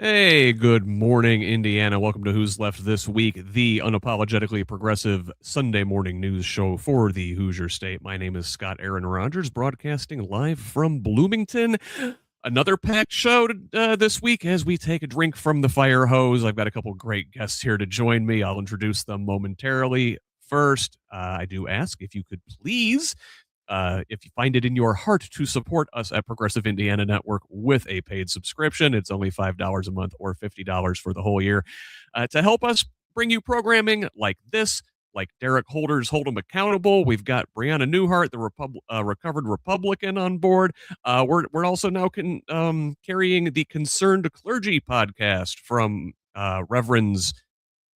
Hey, good morning, Indiana. Welcome to Who's Left This Week, the unapologetically progressive Sunday morning news show for the Hoosier State. My name is Scott Aaron Rogers, broadcasting live from Bloomington. Another packed show this week as we take a drink from the fire hose. I've got a couple great guests here to join me. I'll introduce them momentarily. First, I do ask if you could please if you find it in your heart to support us at Progressive Indiana Network with a paid subscription. It's only $5 a month or $50 for the whole year to help us bring you programming like this, like Derek Holder's Hold 'em Accountable. We've got Brianna Newhart, the recovered Republican, on board. We're also now carrying the Concerned Clergy podcast from Reverends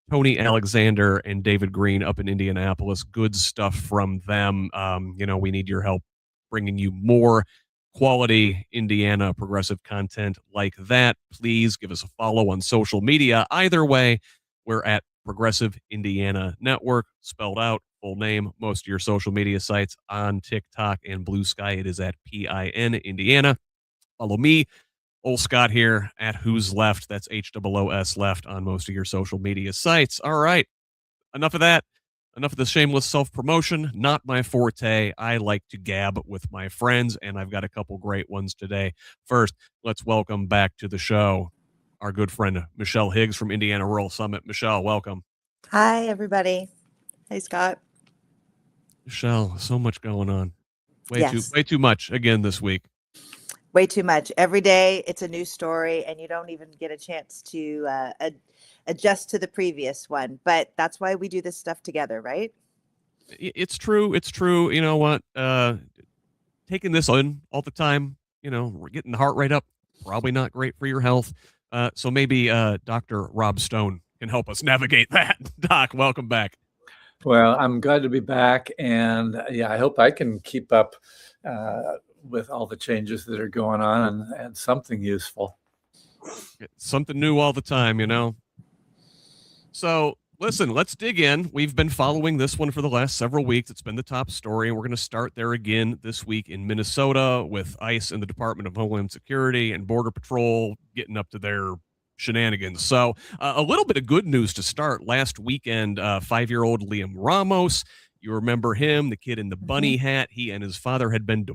Tony Alexander and David Green up in Indianapolis. Good stuff from them. We need your help bringing you more quality Indiana progressive content like that. Please give us a follow on social media. Either way, we're at Progressive Indiana Network, spelled out, full name. Most of your social media sites on TikTok and Blue Sky, it is at PIN Indiana. Follow me, Old Scott here at Who's Left. That's HOOS Left on most of your social media sites. All right. Enough of that. Enough of the shameless self-promotion. Not my forte. I like to gab with my friends, and I've got a couple great ones today. First, let's welcome back to the show our good friend Michelle Higgs from Indiana Rural Summit. Michelle, welcome. Hi, everybody. Hey, Scott. Michelle, so much going on. Way too much again this week. Way too much. Every day it's a new story, and you don't even get a chance to adjust to the previous one. But that's why we do this stuff together, right? It's true. It's true. You know what? Taking this on all the time, we're getting the heart rate up. Probably not great for your health. So maybe Dr. Rob Stone can help us navigate that. Doc, welcome back. Well, I'm glad to be back. And I hope I can keep up with all the changes that are going on and something useful. Something new all the time, So listen, let's dig in. We've been following this one for the last several weeks. It's been the top story, and we're going to start there again this week in Minnesota with ICE and the Department of Homeland Security and Border Patrol getting up to their shenanigans. So a little bit of good news to start. Last weekend, 5-year-old Liam Ramos, you remember him, the kid in the bunny hat. He and his father had been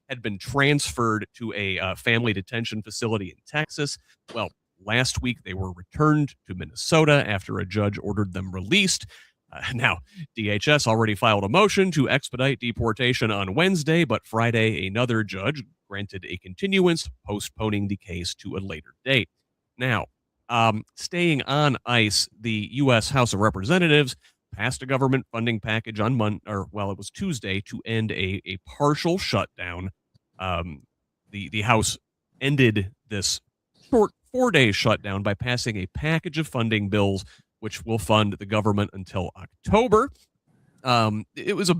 had been transferred to a family detention facility in Texas. Well, last week they were returned to Minnesota after a judge ordered them released. Now, DHS already filed a motion to expedite deportation on Wednesday, but Friday another judge granted a continuance, postponing the case to a later date. Now, staying on ICE, the U.S. House of Representatives passed a government funding package on it was Tuesday, to end a partial shutdown. The House ended this short 4-day shutdown by passing a package of funding bills which will fund the government until October. It was a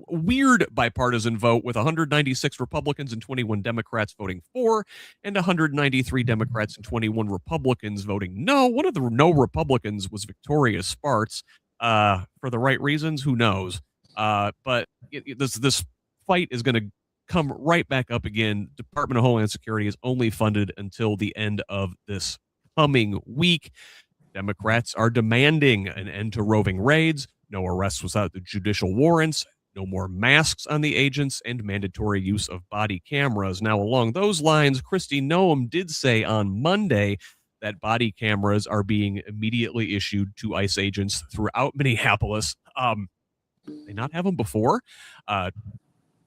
weird bipartisan vote with 196 Republicans and 21 Democrats voting for, and 193 Democrats and 21 Republicans voting no. One of the no Republicans was Victoria Spartz. For the right reasons, who knows? But this fight is going to come right back up again. Department of Homeland Security is only funded until the end of this coming week. Democrats are demanding an end to roving raids, no arrests without the judicial warrants, no more masks on the agents, and mandatory use of body cameras. Now, along those lines, Kristi Noem did say on Monday that body cameras are being immediately issued to ICE agents throughout Minneapolis. They not have them before.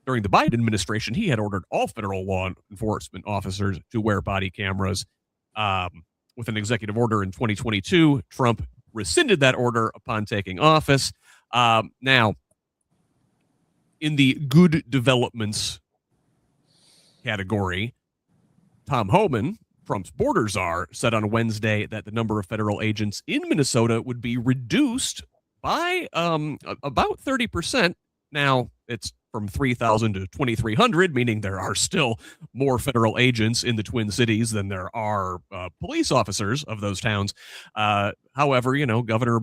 During the Biden administration, he had ordered all federal law enforcement officers to wear body cameras. With an executive order in 2022, Trump rescinded that order upon taking office. Now, in the good developments category, Tom Homan, Trump's border czar, said on Wednesday that the number of federal agents in Minnesota would be reduced by about 30%. Now, it's from 3,000 to 2,300, meaning there are still more federal agents in the Twin Cities than there are police officers of those towns. However, Governor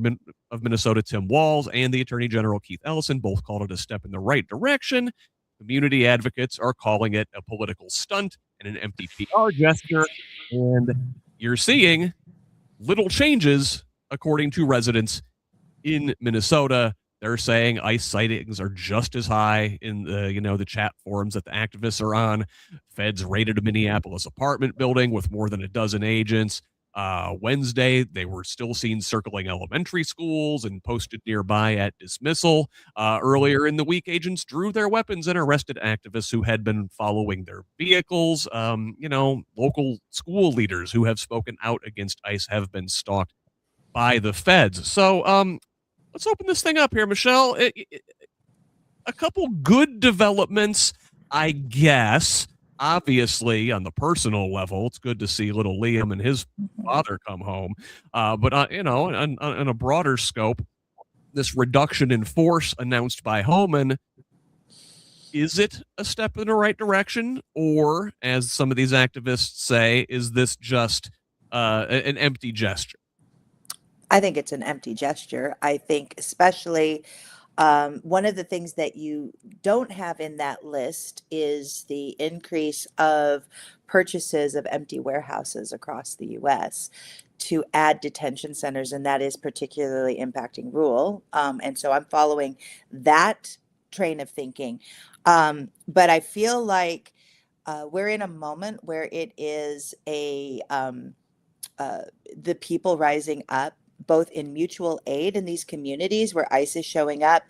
of Minnesota Tim Walz and the Attorney General Keith Ellison both called it a step in the right direction. Community advocates are calling it a political stunt and an empty PR gesture. And you're seeing little changes, according to residents in Minnesota. They're saying ICE sightings are just as high in the chat forums that the activists are on. Feds raided a Minneapolis apartment building with more than a dozen agents. Wednesday, they were still seen circling elementary schools and posted nearby at dismissal. Earlier in the week, agents drew their weapons and arrested activists who had been following their vehicles. Local school leaders who have spoken out against ICE have been stalked by the feds. So, let's open this thing up here, Michelle. A couple good developments, I guess. Obviously, on the personal level, it's good to see little Liam and his father come home. But on a broader scope, this reduction in force announced by Homan, is it a step in the right direction? Or, as some of these activists say, is this just an empty gesture? I think it's an empty gesture. I think especially one of the things that you don't have in that list is the increase of purchases of empty warehouses across the U.S. to add detention centers, and that is particularly impacting rural. And so I'm following that train of thinking. But I feel like we're in a moment where it is the people rising up, both in mutual aid in these communities where ICE is showing up.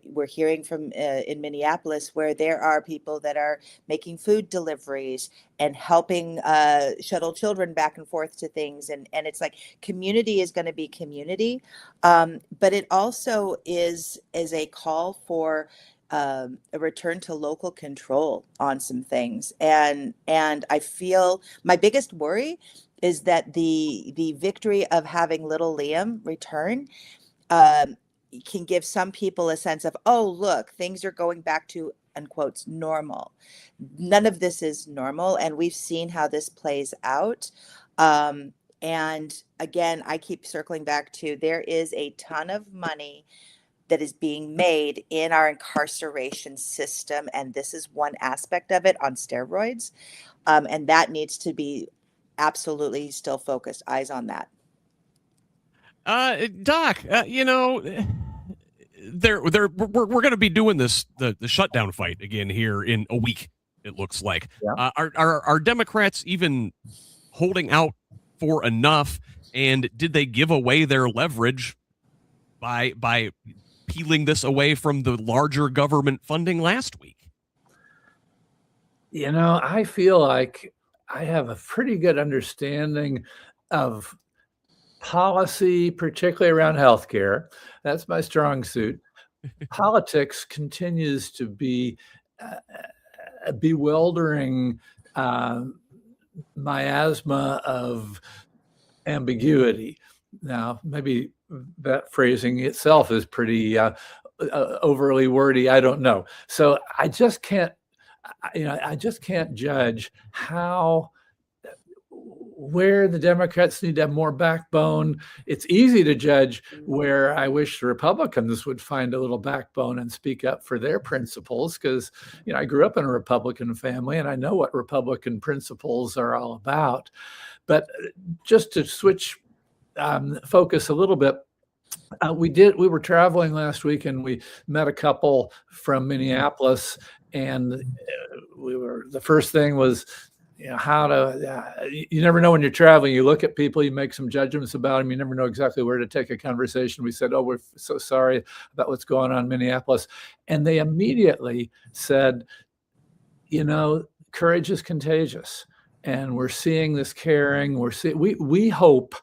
We're hearing from in Minneapolis where there are people that are making food deliveries and helping shuttle children back and forth to things. And it's like community is going to be community. But it also is a call for a return to local control on some things. And I feel my biggest worry is that the victory of having little Liam return can give some people a sense of, oh, look, things are going back to, unquote, normal. None of this is normal. And we've seen how this plays out. And again, I keep circling back to there is a ton of money that is being made in our incarceration system. And this is one aspect of it on steroids. And that needs to be absolutely still focused, eyes on that. Doc, we're going to be doing this the shutdown fight again here in a week. It looks like. Yeah. Are Democrats even holding out for enough? And did they give away their leverage by peeling this away from the larger government funding last week? I feel like I have a pretty good understanding of policy, particularly around healthcare. That's my strong suit. Politics continues to be a bewildering miasma of ambiguity. Now, maybe that phrasing itself is pretty overly wordy. I don't know. So I just can't judge where the Democrats need to have more backbone. It's easy to judge where I wish the Republicans would find a little backbone and speak up for their principles, because I grew up in a Republican family and I know what Republican principles are all about. But just to switch focus a little bit, we were traveling last week and we met a couple from Minneapolis, and the first thing was, how to, you never know when you're traveling. You look at people, you make some judgments about them. You never know exactly where to take a conversation. We said, oh, we're so sorry about what's going on in Minneapolis. And they immediately said, courage is contagious. And we're seeing this caring. We hope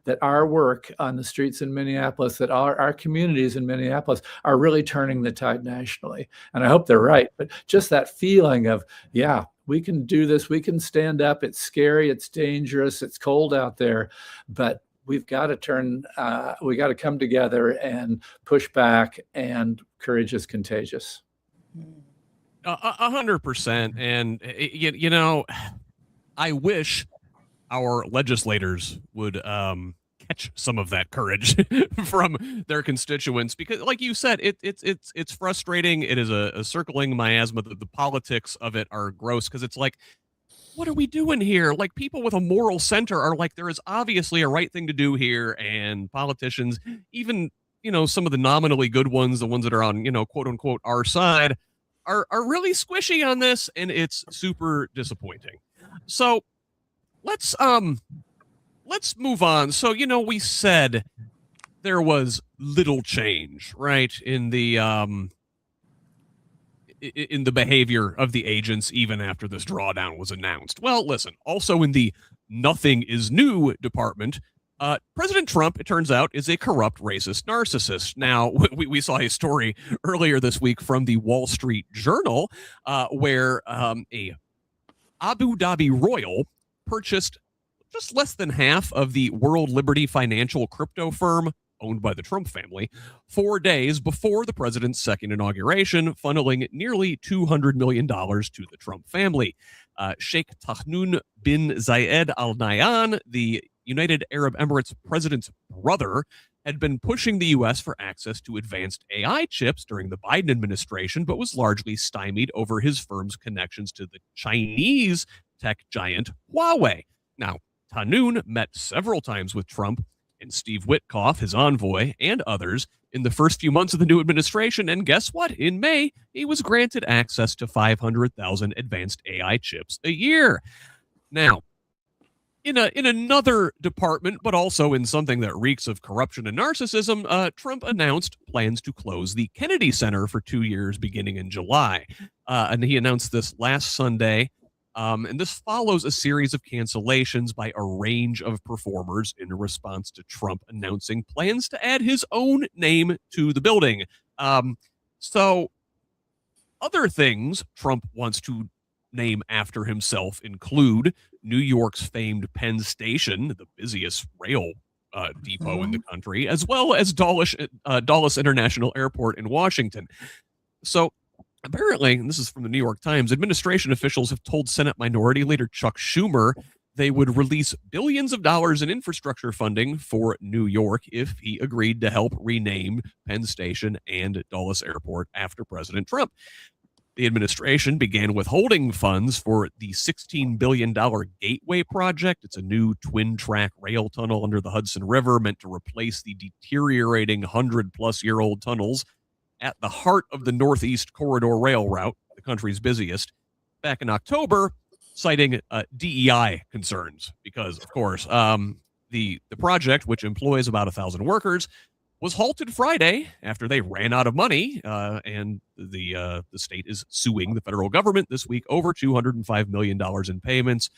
that our work on the streets in Minneapolis, that our communities in Minneapolis are really turning the tide nationally. And I hope they're right. But just that feeling of, yeah, we can do this. We can stand up. It's scary. It's dangerous. It's cold out there. But we've got to we got to come together and push back. And courage is contagious. 100%. And, I wish our legislators would catch some of that courage from their constituents, because like you said, it's frustrating. It is a circling miasma. The politics of it are gross, because it's like, what are we doing here? Like, people with a moral center are like, there is obviously a right thing to do here, and politicians, even some of the nominally good ones, the ones that are on quote unquote our side, are really squishy on this, and it's super disappointing. So let's move on. So we said there was little change, right, in the behavior of the agents even after this drawdown was announced. Well, listen, also in the nothing is new department, President Trump, it turns out, is a corrupt, racist narcissist. Now, we saw a story earlier this week from the Wall Street Journal where a Abu Dhabi royal purchased just less than half of the World Liberty financial crypto firm owned by the Trump family 4 days before the president's second inauguration, funneling nearly $200 million to the Trump family. Sheikh Tahnoun bin Zayed Al Nahyan, the United Arab Emirates president's brother, had been pushing the U.S. for access to advanced AI chips during the Biden administration, but was largely stymied over his firm's connections to the Chinese tech giant Huawei. Now, Tahnoun met several times with Trump and Steve Witkoff, his envoy, and others in the first few months of the new administration. And guess what? In May, he was granted access to 500,000 advanced AI chips a year. Now, in another department, but also in something that reeks of corruption and narcissism, Trump announced plans to close the Kennedy Center for 2 years beginning in July. And he announced this last Sunday. And this follows a series of cancellations by a range of performers in response to Trump announcing plans to add his own name to the building. So other things Trump wants to name after himself include New York's famed Penn Station, the busiest rail depot in the country, as well as Dulles International Airport in Washington. So apparently, and this is from the New York Times, administration officials have told Senate Minority Leader Chuck Schumer they would release billions of dollars in infrastructure funding for New York if he agreed to help rename Penn Station and Dulles Airport after President Trump. The administration began withholding funds for the $16 billion Gateway project. It's a new twin-track rail tunnel under the Hudson River meant to replace the deteriorating 100-plus-year-old tunnels at the heart of the Northeast Corridor rail route, the country's busiest, back in October, citing DEI concerns. Because, of course, the project, which employs about 1,000 workers, was halted Friday after they ran out of money, and the state is suing the federal government this week over $205 million in payments.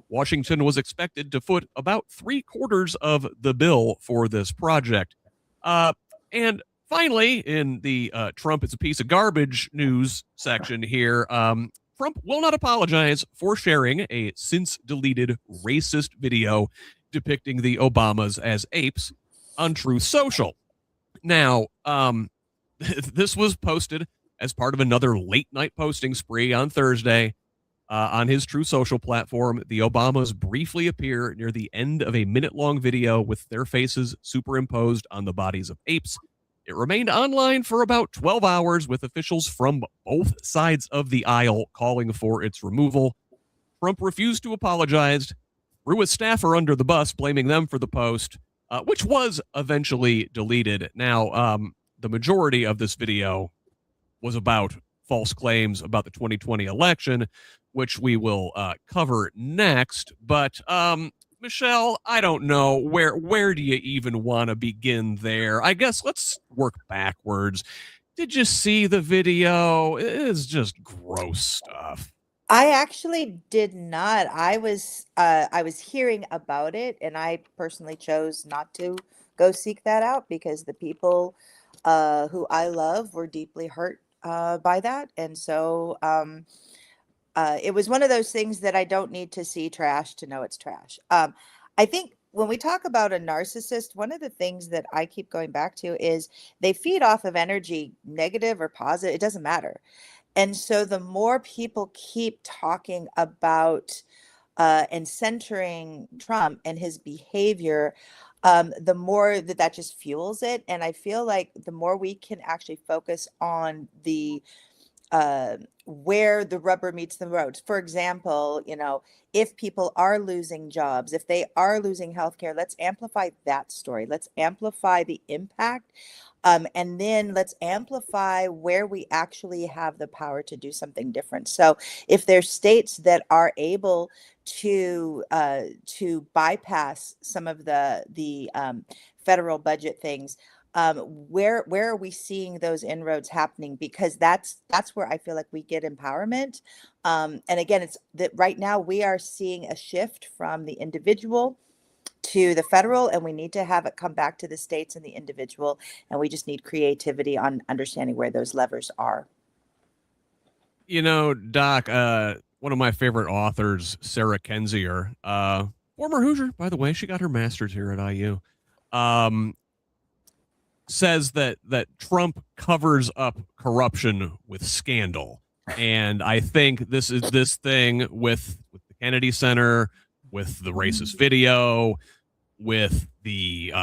Washington was expected to foot about 3/4 of the bill for this project. And finally, in the Trump is a piece of garbage news section here, Trump will not apologize for sharing a since-deleted racist video depicting the Obamas as apes on Truth Social. Now, this was posted as part of another late-night posting spree on Thursday. On his Truth Social platform, the Obamas briefly appear near the end of a minute-long video with their faces superimposed on the bodies of apes. It remained online for about 12 hours, with officials from both sides of the aisle calling for its removal. Trump refused to apologize, threw a staffer under the bus, blaming them for the post, which was eventually deleted. Now, the majority of this video was about false claims about the 2020 election, which we will cover next. But Michelle, I don't know, where do you even want to begin there? I guess let's work backwards. Did you see the video? It is just gross stuff. I actually did not. I was hearing about it, and I personally chose not to go seek that out because the people who I love were deeply hurt by that, and so it was one of those things that I don't need to see trash to know it's trash. I think when we talk about a narcissist, one of the things that I keep going back to is they feed off of energy, negative or positive, it doesn't matter. And so the more people keep talking about and centering Trump and his behavior, the more that just fuels it. And I feel like the more we can actually focus on the where the rubber meets the road. For example, if people are losing jobs, if they are losing healthcare, let's amplify that story. Let's amplify the impact. And then let's amplify where we actually have the power to do something different. So if there's states that are able to bypass some of the federal budget things, where are we seeing those inroads happening? Because that's where I feel like we get empowerment. And again, it's that right now we are seeing a shift from the individual to the federal, and we need to have it come back to the states and the individual. And we just need creativity on understanding where those levers are. Doc, one of my favorite authors, Sarah Kendzior, former Hoosier, by the way, she got her master's here at IU, says that Trump covers up corruption with scandal. And I think this thing with the Kennedy Center, with the racist video, with the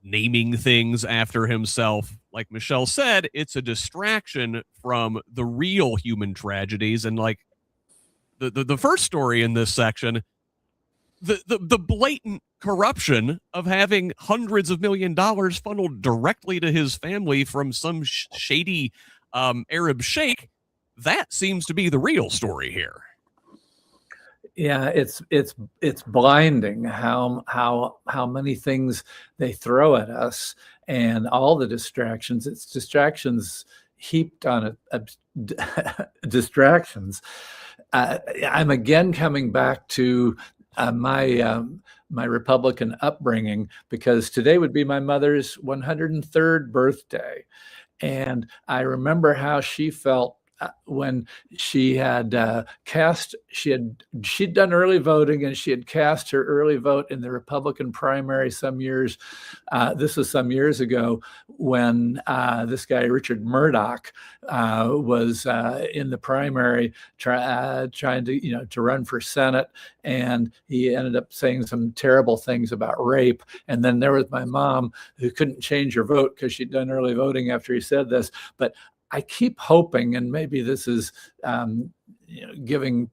naming things after himself, like Michelle said, it's a distraction from the real human tragedies. And like the first story in this section, the blatant corruption of having hundreds of $1 million funneled directly to his family from some shady Arab sheikh, that seems to be the real story here. Yeah, it's blinding how many things they throw at us, and all the distractions. It's distractions heaped on distractions. I'm again coming back to my Republican upbringing, because today would be my mother's 103rd birthday, and I remember how she felt when she had she'd done early voting, and she had cast her early vote in the Republican primary some years. This was some years ago, when this guy Richard Murdoch was in the primary trying to run for Senate, and he ended up saying some terrible things about rape. And then there was my mom, who couldn't change her vote because she'd done early voting after he said this. But I keep hoping, and maybe this is giving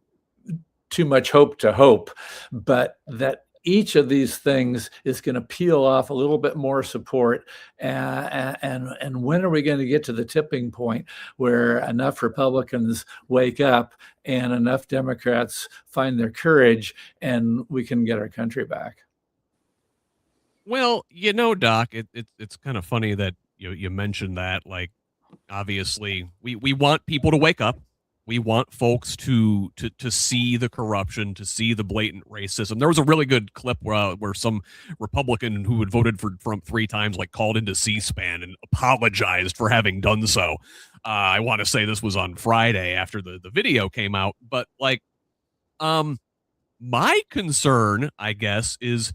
too much hope to hope, but that each of these things is going to peel off a little bit more support. And when are we going to get to the tipping point where enough Republicans wake up and enough Democrats find their courage, and we can get our country back? Well, Doc, it's kind of funny that you mentioned that. Like, obviously, we want people to wake up. We want folks to see the corruption, to see the blatant racism. There was a really good clip where some Republican who had voted for Trump 3 times called into C-SPAN and apologized for having done so. I want to say this was on Friday after the video came out. But my concern, I guess, is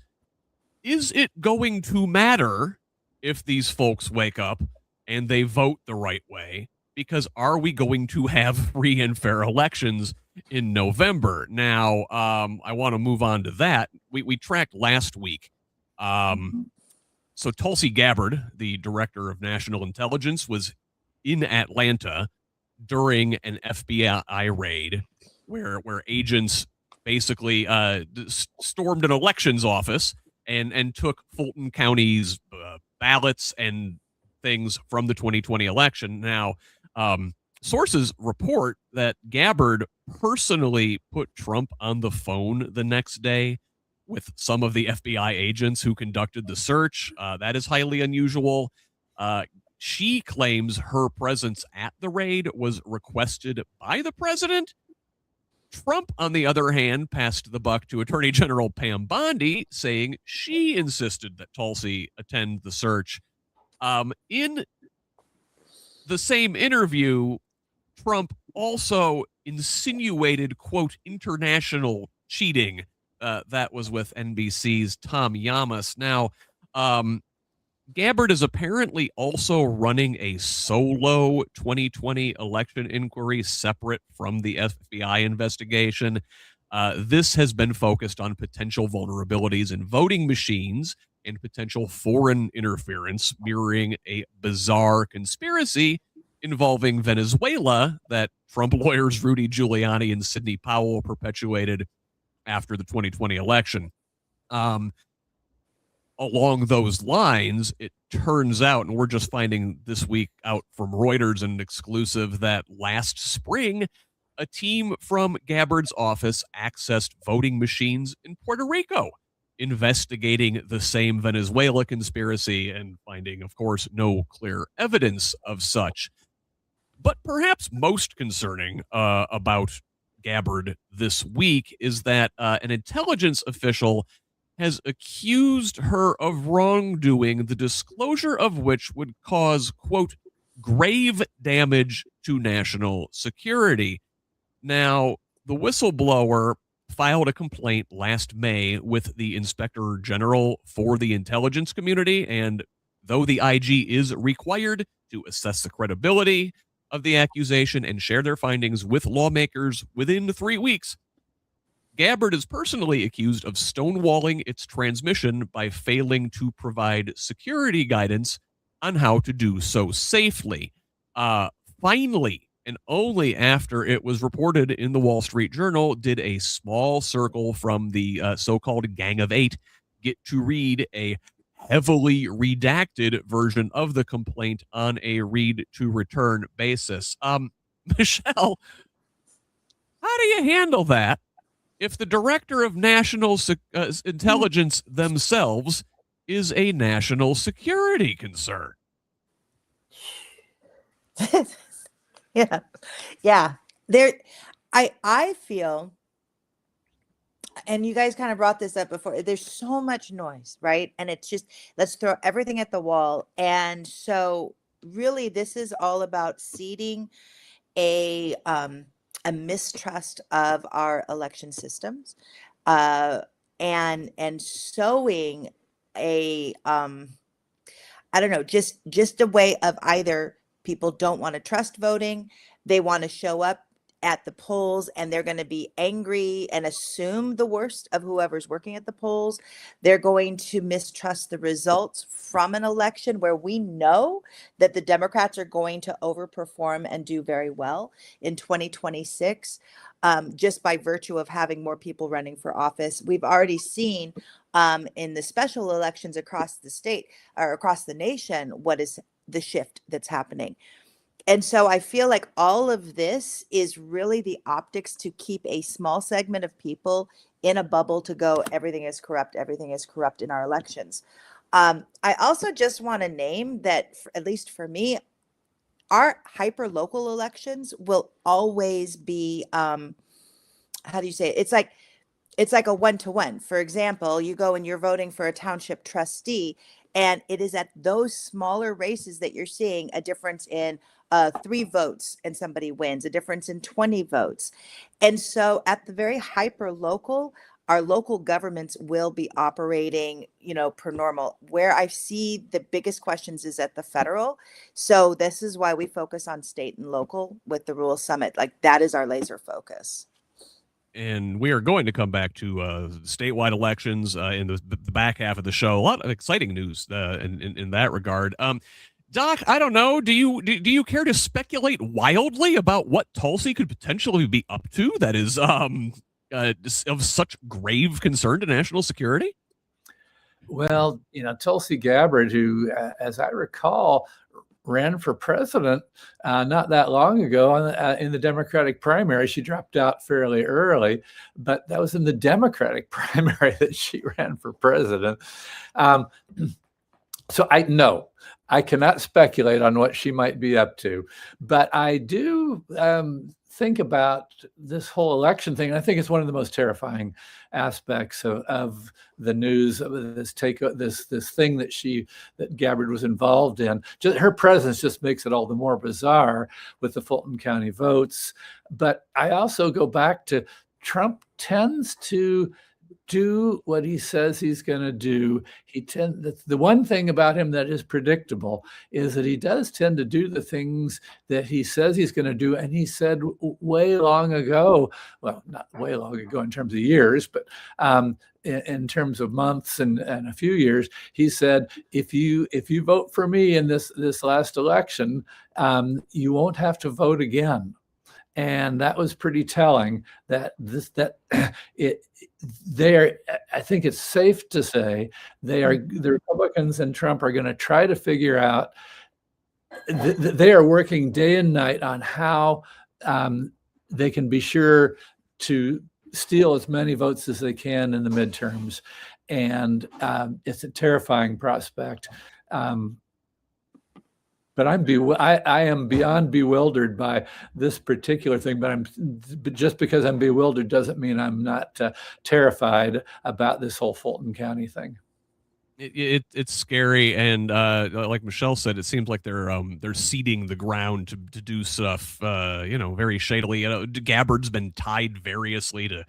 it going to matter if these folks wake up and they vote the right way? Because are we going to have free and fair elections in November? Now, I want to move on to that. We tracked last week. So Tulsi Gabbard, the director of national intelligence, was in Atlanta during an FBI raid where agents basically stormed an elections office and took Fulton County's ballots and things from the 2020 election. Now, sources report that Gabbard personally put Trump on the phone the next day with some of the FBI agents who conducted the search. That is highly unusual. She claims her presence at the raid was requested by the president. Trump, on the other hand, passed the buck to Attorney General Pam Bondi, saying she insisted that Tulsi attend the search. In the same interview, Trump also insinuated, quote, international cheating. That was with NBC's Tom Llamas. Now, Gabbard is apparently also running a solo 2020 election inquiry separate from the FBI investigation. This has been focused on potential vulnerabilities in voting machines and potential foreign interference, mirroring a bizarre conspiracy involving Venezuela that Trump lawyers Rudy Giuliani and Sidney Powell perpetuated after the 2020 election. Along those lines, it turns out, and we're just finding this week out from Reuters an exclusive, that last spring, a team from Gabbard's office accessed voting machines in Puerto Rico, investigating the same Venezuela conspiracy and finding, of course, no clear evidence of such. But perhaps most concerning about Gabbard this week is that an intelligence official has accused her of wrongdoing, the disclosure of which would cause, quote, grave damage to national security. Now, the whistleblower filed a complaint last May with the Inspector General for the intelligence community, and though the IG is required to assess the credibility of the accusation and share their findings with lawmakers within 3 weeks, Gabbard is personally accused of stonewalling its transmission by failing to provide security guidance on how to do so safely. Finally, and only after it was reported in the Wall Street Journal, did a small circle from the so-called Gang of Eight get to read a heavily redacted version of the complaint on a read-to-return basis. Michelle, how do you handle that if the director of national intelligence themselves is a national security concern? Yeah. I feel, and you guys kind of brought this up before, there's so much noise, right? And it's just, let's throw everything at the wall. And so really this is all about seeding a mistrust of our election systems, and sowing a, I don't know, just a way of either people don't want to trust voting, they want to show up at the polls and they're going to be angry and assume the worst of whoever's working at the polls. They're going to mistrust the results from an election where we know that the Democrats are going to overperform and do very well in 2026, just by virtue of having more people running for office. We've already seen in the special elections across the state or across the nation what is the shift that's happening. And so I feel like all of this is really the optics to keep a small segment of people in a bubble to go, everything is corrupt in our elections. I also just want to name that, at least for me, our hyper local elections will always be, how do you say it? It's like a 1-to-1. For example, you go and you're voting for a township trustee, and it is at those smaller races that you're seeing a difference in 3 votes and somebody wins, a difference in 20 votes. And so at the very hyper local, our local governments will be operating, per normal. Where I see the biggest questions is at the federal. So this is why we focus on state and local with the Rules Summit. Like, that is our laser focus. And we are going to come back to statewide elections in the back half of the show. A lot of exciting news in that regard. Doc, I don't know. Do you care to speculate wildly about what Tulsi could potentially be up to that is of such grave concern to national security? Well, Tulsi Gabbard, who, as I recall, ran for president not that long ago in the Democratic primary. She dropped out fairly early, but that was in the Democratic primary that she ran for president. So I cannot speculate on what she might be up to, but I do think about this whole election thing. I think it's one of the most terrifying aspects of the news, of this thing that Gabbard was involved in. Just her presence just makes it all the more bizarre with the Fulton County votes. But I also go back to Trump tends to do what he says he's going to do. The one thing about him that is predictable is that he does tend to do the things that he says he's going to do. And he said way long ago, well, not way long ago in terms of years, but in terms of months and a few years, he said, if you vote for me in this last election, you won't have to vote again. And that was pretty telling I think it's safe to say the Republicans and Trump are going to try to figure out, they are working day and night on how they can be sure to steal as many votes as they can in the midterms. And it's a terrifying prospect. But I am beyond bewildered by this particular thing. But just because I'm bewildered doesn't mean I'm not terrified about this whole Fulton County thing. It's scary, and like Michelle said, it seems like they're seeding the ground to do stuff, very shadily. Gabbard's been tied variously to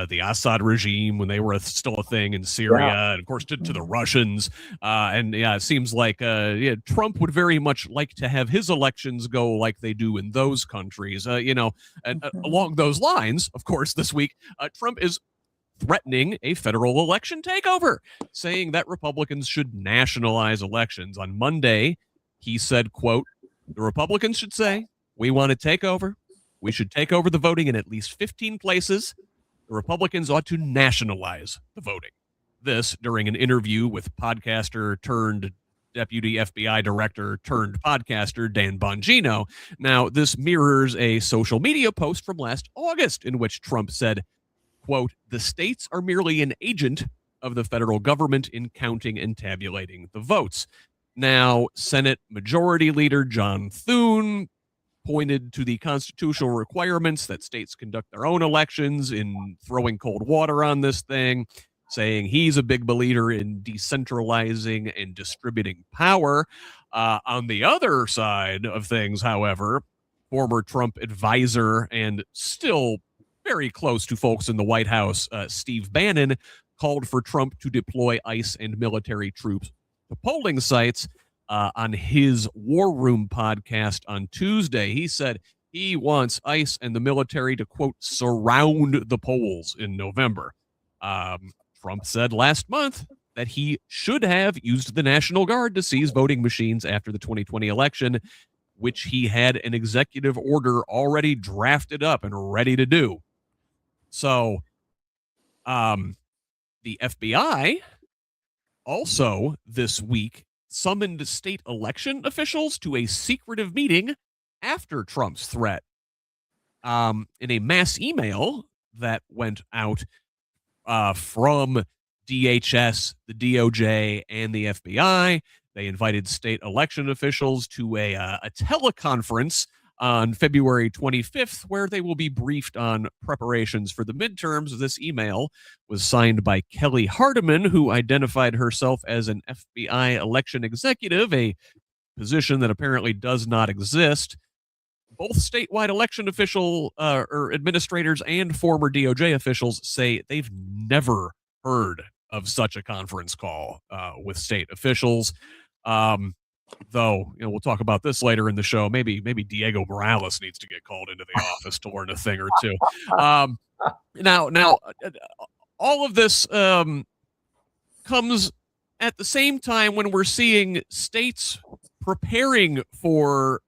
the Assad regime when they were still a thing in Syria, and of course to the Russians. It seems like Trump would very much like to have his elections go like they do in those countries. And along those lines, of course, this week Trump is threatening a federal election takeover, saying that Republicans should nationalize elections. On Monday, he said, quote, "The Republicans should say, we want to take over. We should take over the voting in at least 15 places. The Republicans ought to nationalize the voting." This during an interview with podcaster turned deputy FBI director turned podcaster Dan Bongino. Now, this mirrors a social media post from last August in which Trump said, quote, "The states are merely an agent of the federal government in counting and tabulating the votes." Now, Senate Majority Leader John Thune pointed to the constitutional requirements that states conduct their own elections in throwing cold water on this thing, saying he's a big believer in decentralizing and distributing power. On the other side of things, however, former Trump advisor and still very close to folks in the White House, Steve Bannon, called for Trump to deploy ICE and military troops to polling sites. On his War Room podcast on Tuesday, he said he wants ICE and the military to, quote, surround the polls in November. Trump said last month that he should have used the National Guard to seize voting machines after the 2020 election, which he had an executive order already drafted up and ready to do. So, the FBI also this week summoned state election officials to a secretive meeting after Trump's threat. In a mass email that went out from DHS, the DOJ, and the FBI, they invited state election officials to a teleconference on February 25th, where they will be briefed on preparations for the midterms. This email was signed by Kelly Hardiman, who identified herself as an FBI election executive, a position that apparently does not exist. Both statewide election official or administrators and former DOJ officials say they've never heard of such a conference call with state officials. Though, we'll talk about this later in the show. Maybe Diego Morales needs to get called into the office to learn a thing or two. Now, all of this comes at the same time when we're seeing states preparing for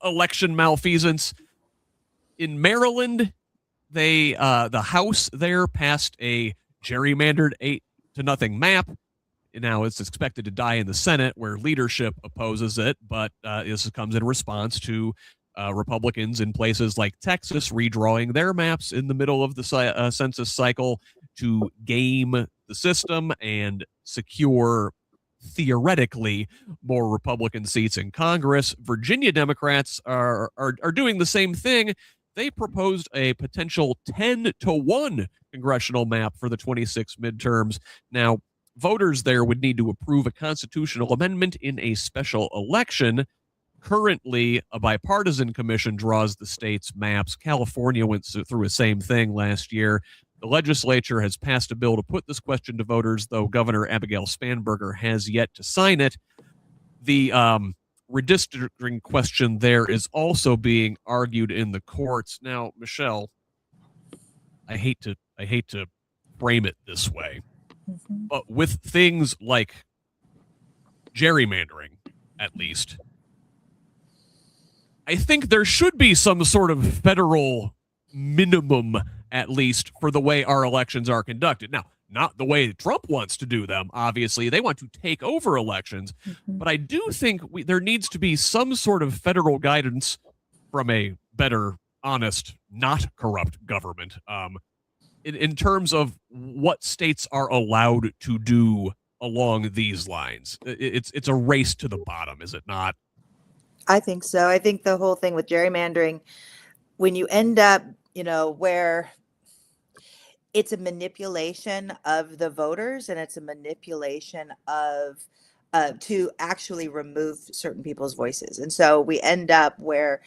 election malfeasance. In Maryland, the House there passed a gerrymandered 8-0 map. Now it's expected to die in the Senate, where leadership opposes it, but this comes in response to Republicans in places like Texas redrawing their maps in the middle of the census cycle to game the system and secure, theoretically, more Republican seats in Congress. Virginia Democrats are doing the same thing. They proposed a potential 10-1 congressional map for the 26 midterms. Now, voters there would need to approve a constitutional amendment in a special election. Currently, a bipartisan commission draws the state's maps. California went through the same thing last year. The legislature has passed a bill to put this question to voters, though Governor Abigail Spanberger has yet to sign it. The redistricting question there is also being argued in the courts. Now, Michelle, I hate to frame it this way, but with things like gerrymandering, at least, I think there should be some sort of federal minimum, at least, for the way our elections are conducted. Now, not the way Trump wants to do them, obviously. They want to take over elections. But I do think there needs to be some sort of federal guidance from a better, honest, not corrupt government in terms of what states are allowed to do along these lines. It's a race to the bottom, is it not? I think so. I think the whole thing with gerrymandering, when you end up, where it's a manipulation of the voters and it's a manipulation of to actually remove certain people's voices. And so we end up where,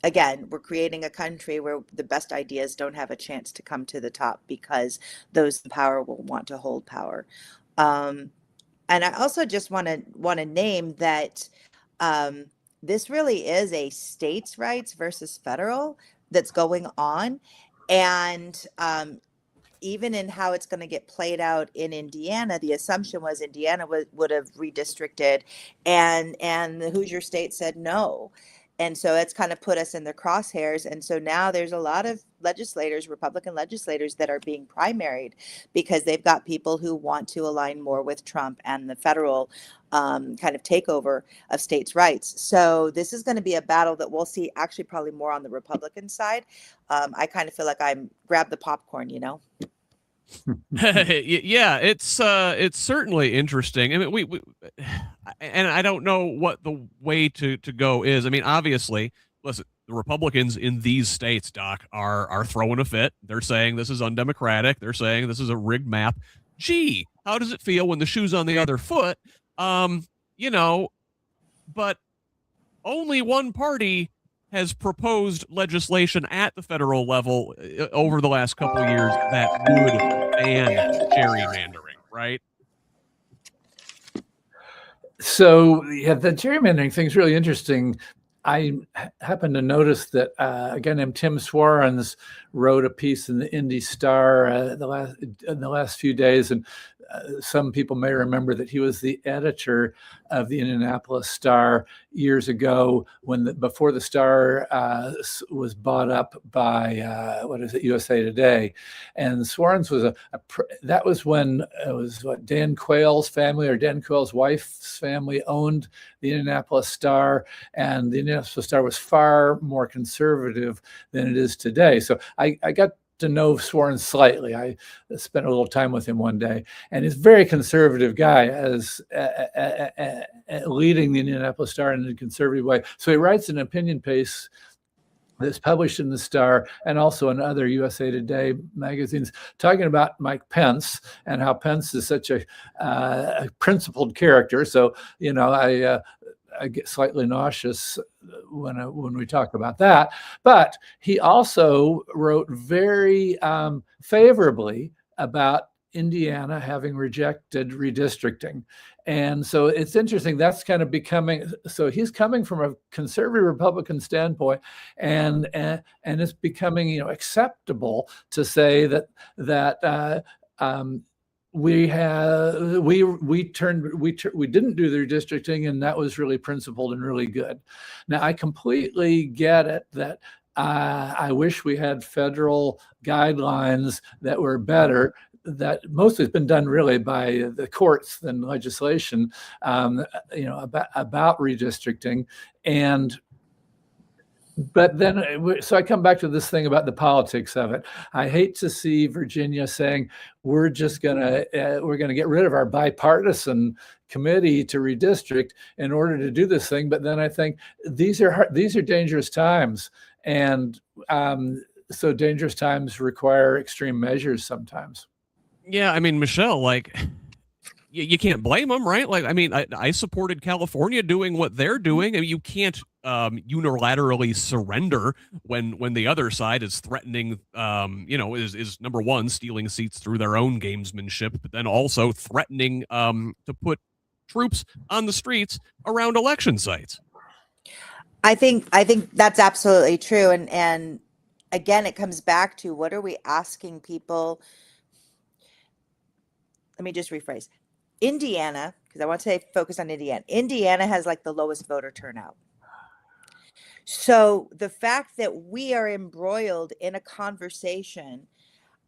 again, we're creating a country where the best ideas don't have a chance to come to the top because those in power will want to hold power. And I also just want to name that this really is a states' rights versus federal that's going on. And even in how it's going to get played out in Indiana, the assumption was Indiana would have redistricted, and the Hoosier State said no. And so it's kind of put us in the crosshairs. And so now there's a lot of legislators, Republican legislators, that are being primaried because they've got people who want to align more with Trump and the federal kind of takeover of states' rights. So this is going to be a battle that we'll see actually probably more on the Republican side. I kind of feel like I'm grab the popcorn, Yeah, it's certainly interesting. I mean, we and I don't know what the way to go is. I mean, obviously, listen, the Republicans in these states, Doc, are throwing a fit. They're saying this is undemocratic. They're saying this is a rigged map. Gee, how does it feel when the shoe's on the other foot? But only one party has proposed legislation at the federal level over the last couple of years that would ban gerrymandering, right? So, yeah, the gerrymandering thing is really interesting. I happened to notice that a guy named Tim Swarens wrote a piece in the Indy Star in the last few days, and some people may remember that he was the editor of the Indianapolis Star years ago before the Star was bought up by USA Today. And Swarens was that was when it was Dan Quayle's family or Dan Quayle's wife's family owned the Indianapolis Star, and the Indianapolis Star was far more conservative than it is today. So I got to know Swarens slightly. I spent a little time with him one day, and he's a very conservative guy as leading the Indianapolis Star in a conservative way. So he writes an opinion piece that's published in the Star and also in other USA Today magazines, talking about Mike Pence and how Pence is such a principled character. So, I get slightly nauseous when we talk about that. But he also wrote very favorably about Indiana having rejected redistricting. And so it's interesting. That's kind of becoming, so he's coming from a conservative Republican standpoint, and it's becoming, acceptable to say that we didn't do the redistricting, and that was really principled and really good. Now, I completely get it that I wish we had federal guidelines that were better. That mostly has been done really by the courts than legislation, about redistricting. But then, so I come back to this thing about the politics of it. I hate to see Virginia saying we're gonna get rid of our bipartisan committee to redistrict in order to do this thing. But then I think these are dangerous times, and so dangerous times require extreme measures sometimes. Yeah, I mean, Michelle, you can't blame them, right? Like, I mean, I supported California doing what they're doing. I mean, you can't unilaterally surrender when the other side is threatening, is number one, stealing seats through their own gamesmanship, but then also threatening to put troops on the streets around election sites. I think that's absolutely true. And again, it comes back to, what are we asking people? Let me just rephrase. Indiana, because I want to say focus on Indiana. Indiana has like the lowest voter turnout. So the fact that we are embroiled in a conversation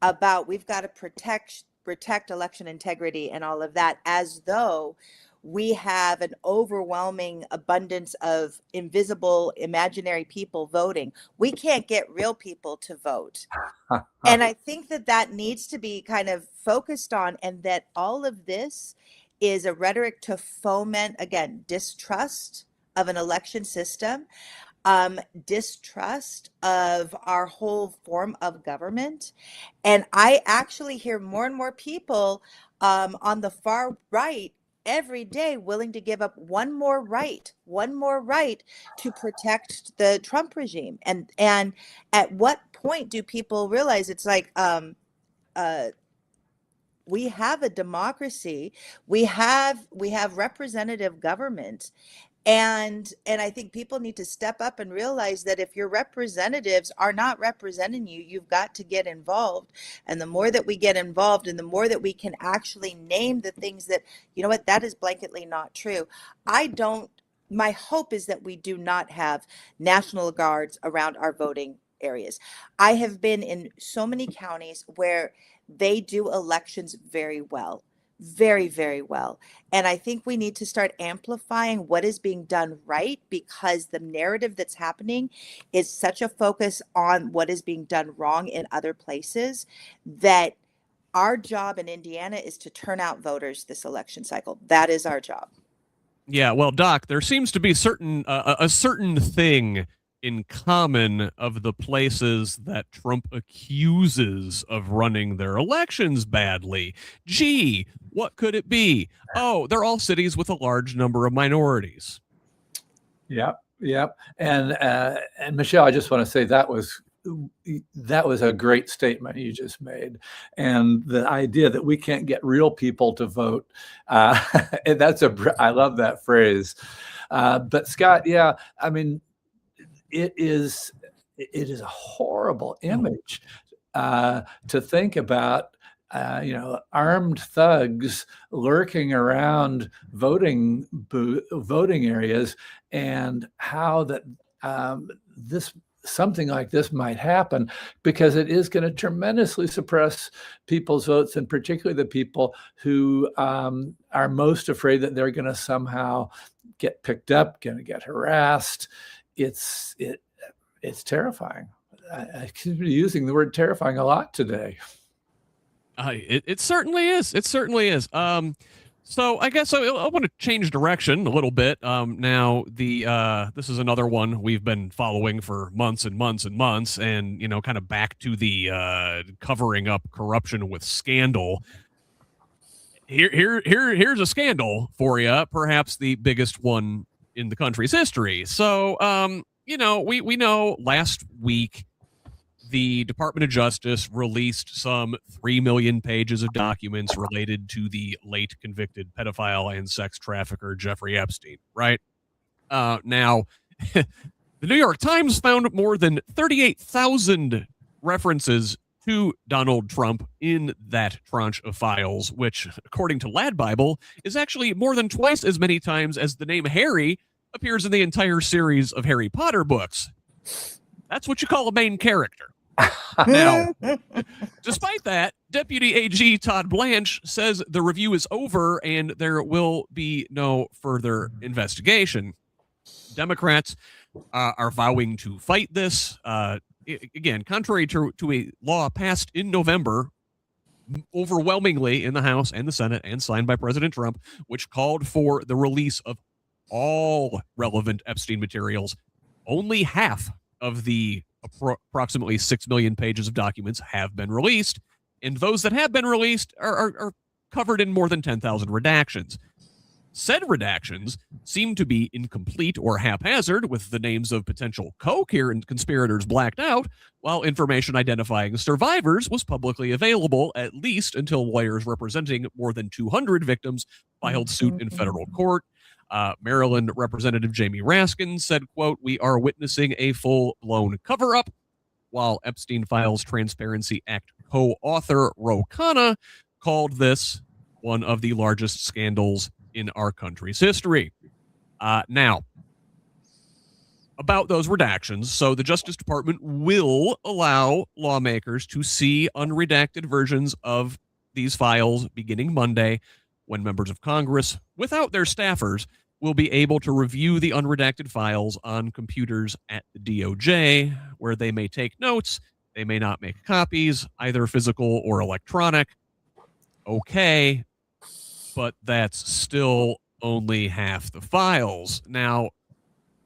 about we've got to protect election integrity and all of that, as though we have an overwhelming abundance of invisible, imaginary people voting. We can't get real people to vote. And I think that needs to be kind of focused on, and that all of this is a rhetoric to foment, again, distrust of an election system, distrust of our whole form of government. And I actually hear more and more people on the far right every day willing to give up one more right to protect the Trump regime. And at what point do people realize it's like, we have a democracy, we have representative government, and I think people need to step up and realize that if your representatives are not representing you, you've got to get involved. And the more that we get involved, and the more that we can actually name the things that, you know what, that is blanketly not true. My hope is that we do not have National Guards around our voting areas. I have been in so many counties where they do elections very well. Very, very well. And I think we need to start amplifying what is being done right, because the narrative that's happening is such a focus on what is being done wrong in other places, that our job in Indiana is to turn out voters this election cycle. That is our job. Yeah, well, Doc, there seems to be a certain thing in common of the places that Trump accuses of running their elections badly. Gee, what could it be? Oh, they're all cities with a large number of minorities. Yep. And Michelle, I just want to say that was a great statement you just made. And the idea that we can't get real people to vote, I love that phrase. But Scott, yeah, I mean, it is a horrible image to think about, armed thugs lurking around voting areas, and how that something like this might happen, because it is going to tremendously suppress people's votes, and particularly the people who are most afraid that they're going to somehow get picked up, going to get harassed. It's terrifying. I keep using the word terrifying a lot today. It certainly is. It certainly is. So I guess I want to change direction a little bit. Now this is another one we've been following for months and months and months, and kind of back to the covering up corruption with scandal. Here's a scandal for you, perhaps the biggest one in the country's history. So, we know last week the Department of Justice released some 3 million pages of documents related to the late convicted pedophile and sex trafficker Jeffrey Epstein, right? Now, the New York Times found more than 38,000 references to Donald Trump in that tranche of files, which, according to Lad Bible, is actually more than twice as many times as the name Harry appears in the entire series of Harry Potter books. That's what you call a main character. Now, despite that, Deputy AG Todd Blanche says the review is over and there will be no further investigation. Democrats are vowing to fight this. Again, contrary to a law passed in November, overwhelmingly in the House and the Senate, and signed by President Trump, which called for the release of all relevant Epstein materials. Only half of the approximately 6 million pages of documents have been released, and those that have been released are covered in more than 10,000 redactions. Said redactions seem to be incomplete or haphazard, with the names of potential co-conspirators blacked out, while information identifying survivors was publicly available, at least until lawyers representing more than 200 victims filed suit in federal court. Maryland Representative Jamie Raskin said, quote, "We are witnessing a full-blown cover-up," while Epstein Files Transparency Act co-author Ro Khanna called this one of the largest scandals in our country's history. Now, about those redactions, so the Justice Department will allow lawmakers to see unredacted versions of these files beginning Monday, when members of Congress, without their staffers, will be able to review the unredacted files on computers at the DOJ, where they may take notes. They may not make copies, either physical or electronic. Okay, but that's still only half the files. Now,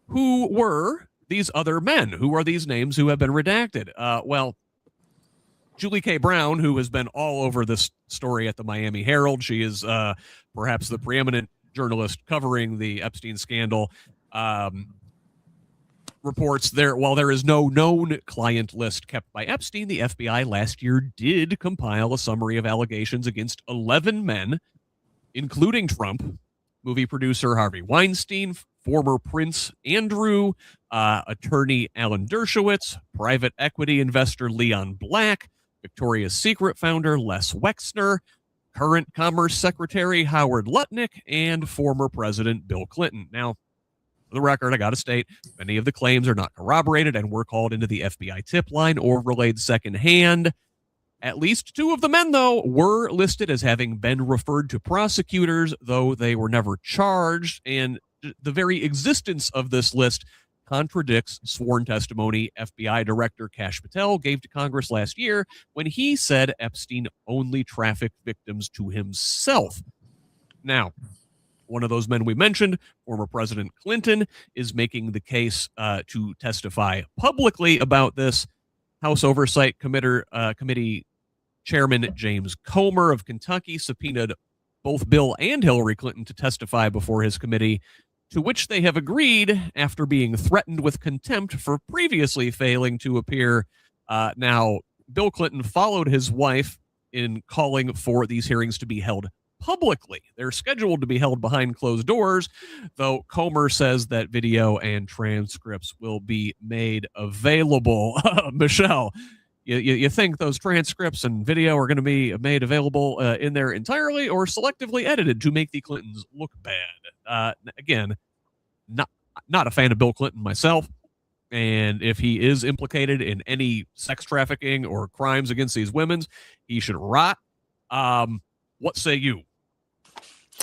who were these other men? Who are these names who have been redacted? Well, Julie K. Brown, who has been all over this story at the Miami Herald. She is perhaps the preeminent journalist covering the Epstein scandal. Reports while there is no known client list kept by Epstein, the FBI last year did compile a summary of allegations against 11 men, including Trump, movie producer Harvey Weinstein, former Prince Andrew, attorney Alan Dershowitz, private equity investor Leon Black, Victoria's Secret founder Les Wexner, current Commerce Secretary Howard Lutnick, and former President Bill Clinton. Now, for the record, I got to state, many of the claims are not corroborated and were called into the FBI tip line or relayed secondhand. At least 2 of the men, though, were listed as having been referred to prosecutors, though they were never charged, and the very existence of this list contradicts sworn testimony FBI Director Kash Patel gave to Congress last year when he said Epstein only trafficked victims to himself. Now, one of those men we mentioned, former President Clinton, is making the case to testify publicly about this. House Oversight Committee Chairman James Comer of Kentucky subpoenaed both Bill and Hillary Clinton to testify before his committee, to which they have agreed after being threatened with contempt for previously failing to appear. Now, Bill Clinton followed his wife in calling for these hearings to be held publicly. They're scheduled to be held behind closed doors, though Comer says that video and transcripts will be made available. Michelle, you think those transcripts and video are going to be made available in there entirely or selectively edited to make the Clintons look bad? Again, not a fan of Bill Clinton myself, and if he is implicated in any sex trafficking or crimes against these women, he should rot. What say you?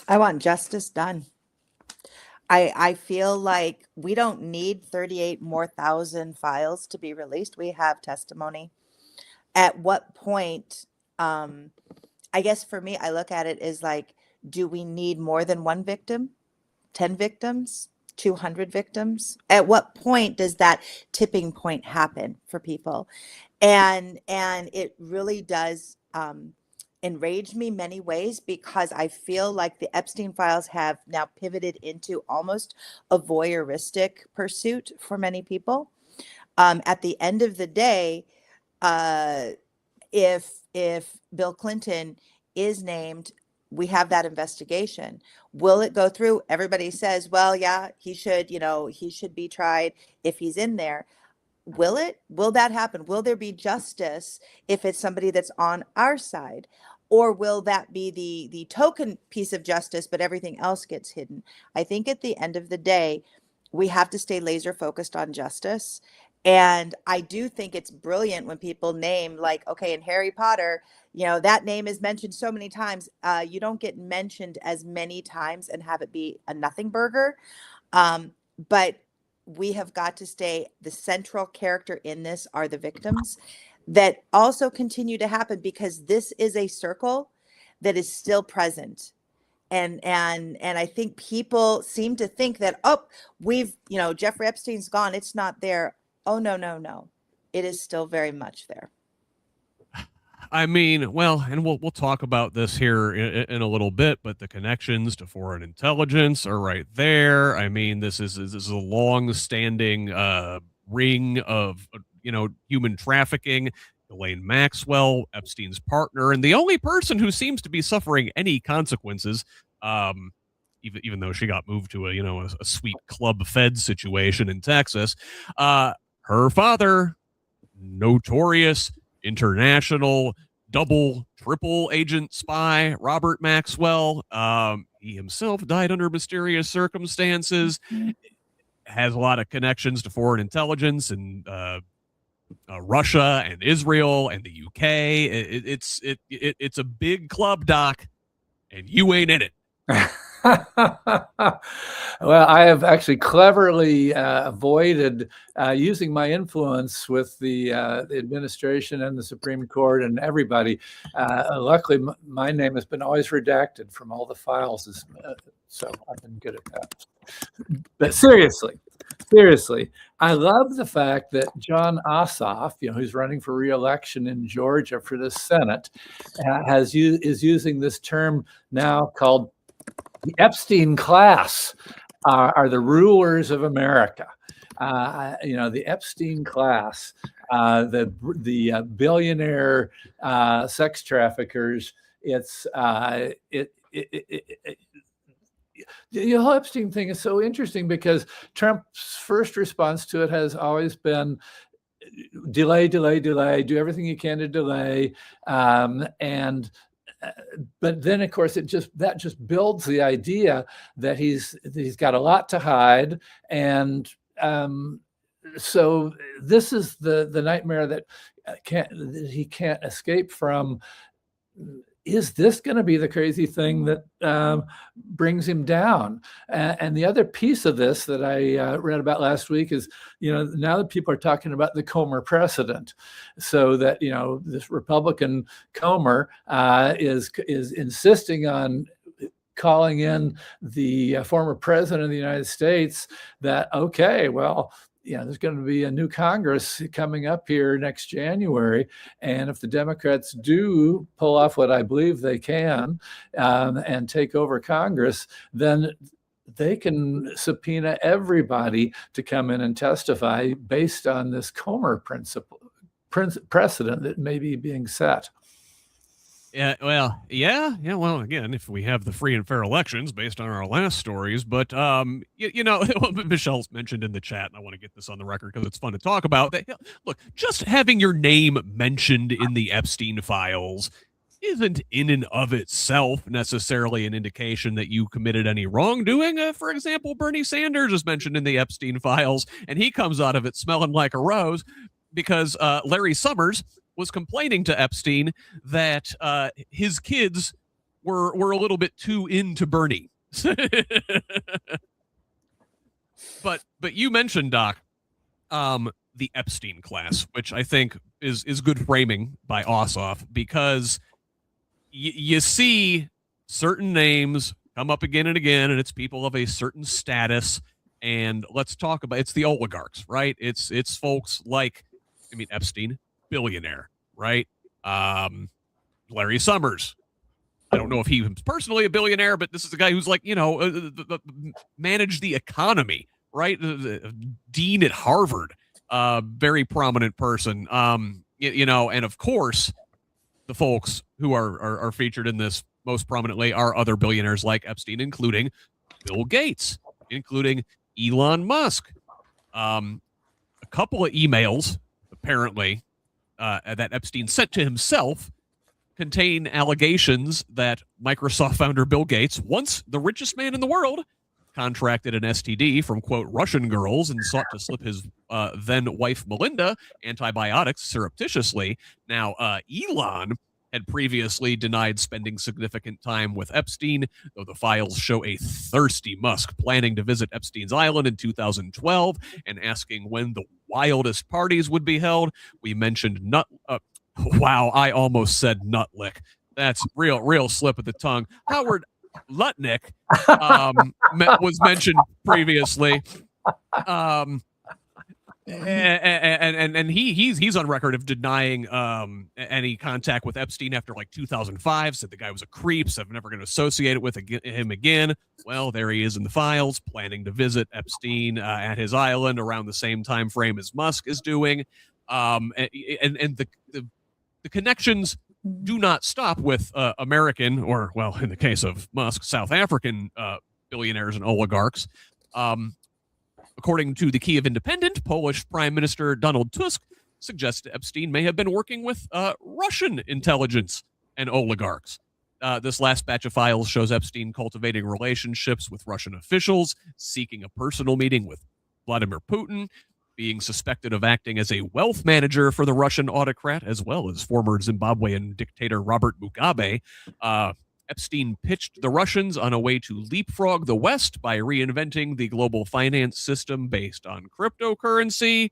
I want justice done. I feel like we don't need 38 more thousand files to be released. We have testimony. At what point, I guess for me, I look at it as like, do we need more than 1 victim, 10 victims, 200 victims? At what point does that tipping point happen for people? And it really does enrage me many ways, because I feel like the Epstein files have now pivoted into almost a voyeuristic pursuit for many people. At the end of the day, if Bill Clinton is named, we have that investigation. Will it go through? Everybody says, well, yeah, he should be tried if he's in there. Will it? Will that happen? Will there be justice if it's somebody that's on our side? Or will that be the token piece of justice, but everything else gets hidden? I think at the end of the day, we have to stay laser focused on justice. And I do think it's brilliant when people name, like, okay, in Harry Potter, that name is mentioned so many times. You don't get mentioned as many times and have it be a nothing burger. But we have got to stay, the central character in this are the victims that also continue to happen, because this is a circle that is still present. And I think people seem to think that, Jeffrey Epstein's gone, it's not there. Oh, no. It is still very much there. I mean, well, and we'll talk about this here in a little bit, but the connections to foreign intelligence are right there. I mean, this is a long-standing ring of human trafficking. Ghislaine Maxwell, Epstein's partner, and the only person who seems to be suffering any consequences, even though she got moved to a sweet club fed situation in Texas. Her father, notorious international double, triple agent spy, Robert Maxwell. He himself died under mysterious circumstances, has a lot of connections to foreign intelligence and Russia and Israel and the UK. It's a big club, Doc, and you ain't in it. Well, I have actually cleverly avoided using my influence with the administration and the Supreme Court and everybody. Luckily, my name has been always redacted from all the files, so I've been good at that. But seriously, I love the fact that John Ossoff, who's running for re-election in Georgia for the Senate, is using this term now called the Epstein class are the rulers of America. The Epstein class, the billionaire sex traffickers. The whole Epstein thing is so interesting because Trump's first response to it has always been delay, do everything you can to delay, but then, of course, that just builds the idea that he's got a lot to hide, and so this is the nightmare that he can't escape from. Is this going to be the crazy thing that brings him down? And the other piece of this that I read about last week is, now that people are talking about the Comer precedent, so that this Republican Comer is insisting on calling in the former president of the United States that, okay, well, there's going to be a new Congress coming up here next January. And if the Democrats do pull off what I believe they can and take over Congress, then they can subpoena everybody to come in and testify based on this Comer precedent that may be being set. Well, again, if we have the free and fair elections based on our last stories, but, Michelle's mentioned in the chat, and I want to get this on the record because it's fun to talk about, that, look, just having your name mentioned in the Epstein files isn't in and of itself necessarily an indication that you committed any wrongdoing. For example, Bernie Sanders is mentioned in the Epstein files, and he comes out of it smelling like a rose because Larry Summers was complaining to Epstein that his kids were a little bit too into Bernie. But you mentioned, Doc, the Epstein class, which I think is good framing by Ossoff, because you see certain names come up again and again, and it's people of a certain status. And let's talk about, it's the oligarchs, right? It's folks like, Epstein, billionaire, right? Larry Summers. I don't know if he was personally a billionaire, but this is a guy who's like, managed the economy, right? The dean at Harvard, very prominent person. And of course, the folks who are featured in this most prominently are other billionaires like Epstein, including Bill Gates, including Elon Musk. A couple of emails, apparently, that Epstein sent to himself contain allegations that Microsoft founder Bill Gates, once the richest man in the world, contracted an STD from, quote, Russian girls and sought to slip his then wife Melinda antibiotics surreptitiously. Now, Elon had previously denied spending significant time with Epstein, though the files show a thirsty Musk planning to visit Epstein's island in 2012 and asking when the wildest parties would be held. We mentioned wow, I almost said Nutlick. That's real slip of the tongue. Howard Lutnick was mentioned previously. And he's on record of denying any contact with Epstein after like 2005. Said the guy was a creep. Said I'm never going to associate it with him again. Well, there he is in the files, planning to visit Epstein at his island around the same time frame as Musk is doing. And the connections do not stop with American, or, well, in the case of Musk, South African billionaires and oligarchs. According to the Kyiv Independent, Polish Prime Minister Donald Tusk suggests Epstein may have been working with Russian intelligence and oligarchs. This last batch of files shows Epstein cultivating relationships with Russian officials, seeking a personal meeting with Vladimir Putin, being suspected of acting as a wealth manager for the Russian autocrat, as well as former Zimbabwean dictator Robert Mugabe. Epstein pitched the Russians on a way to leapfrog the West by reinventing the global finance system based on cryptocurrency.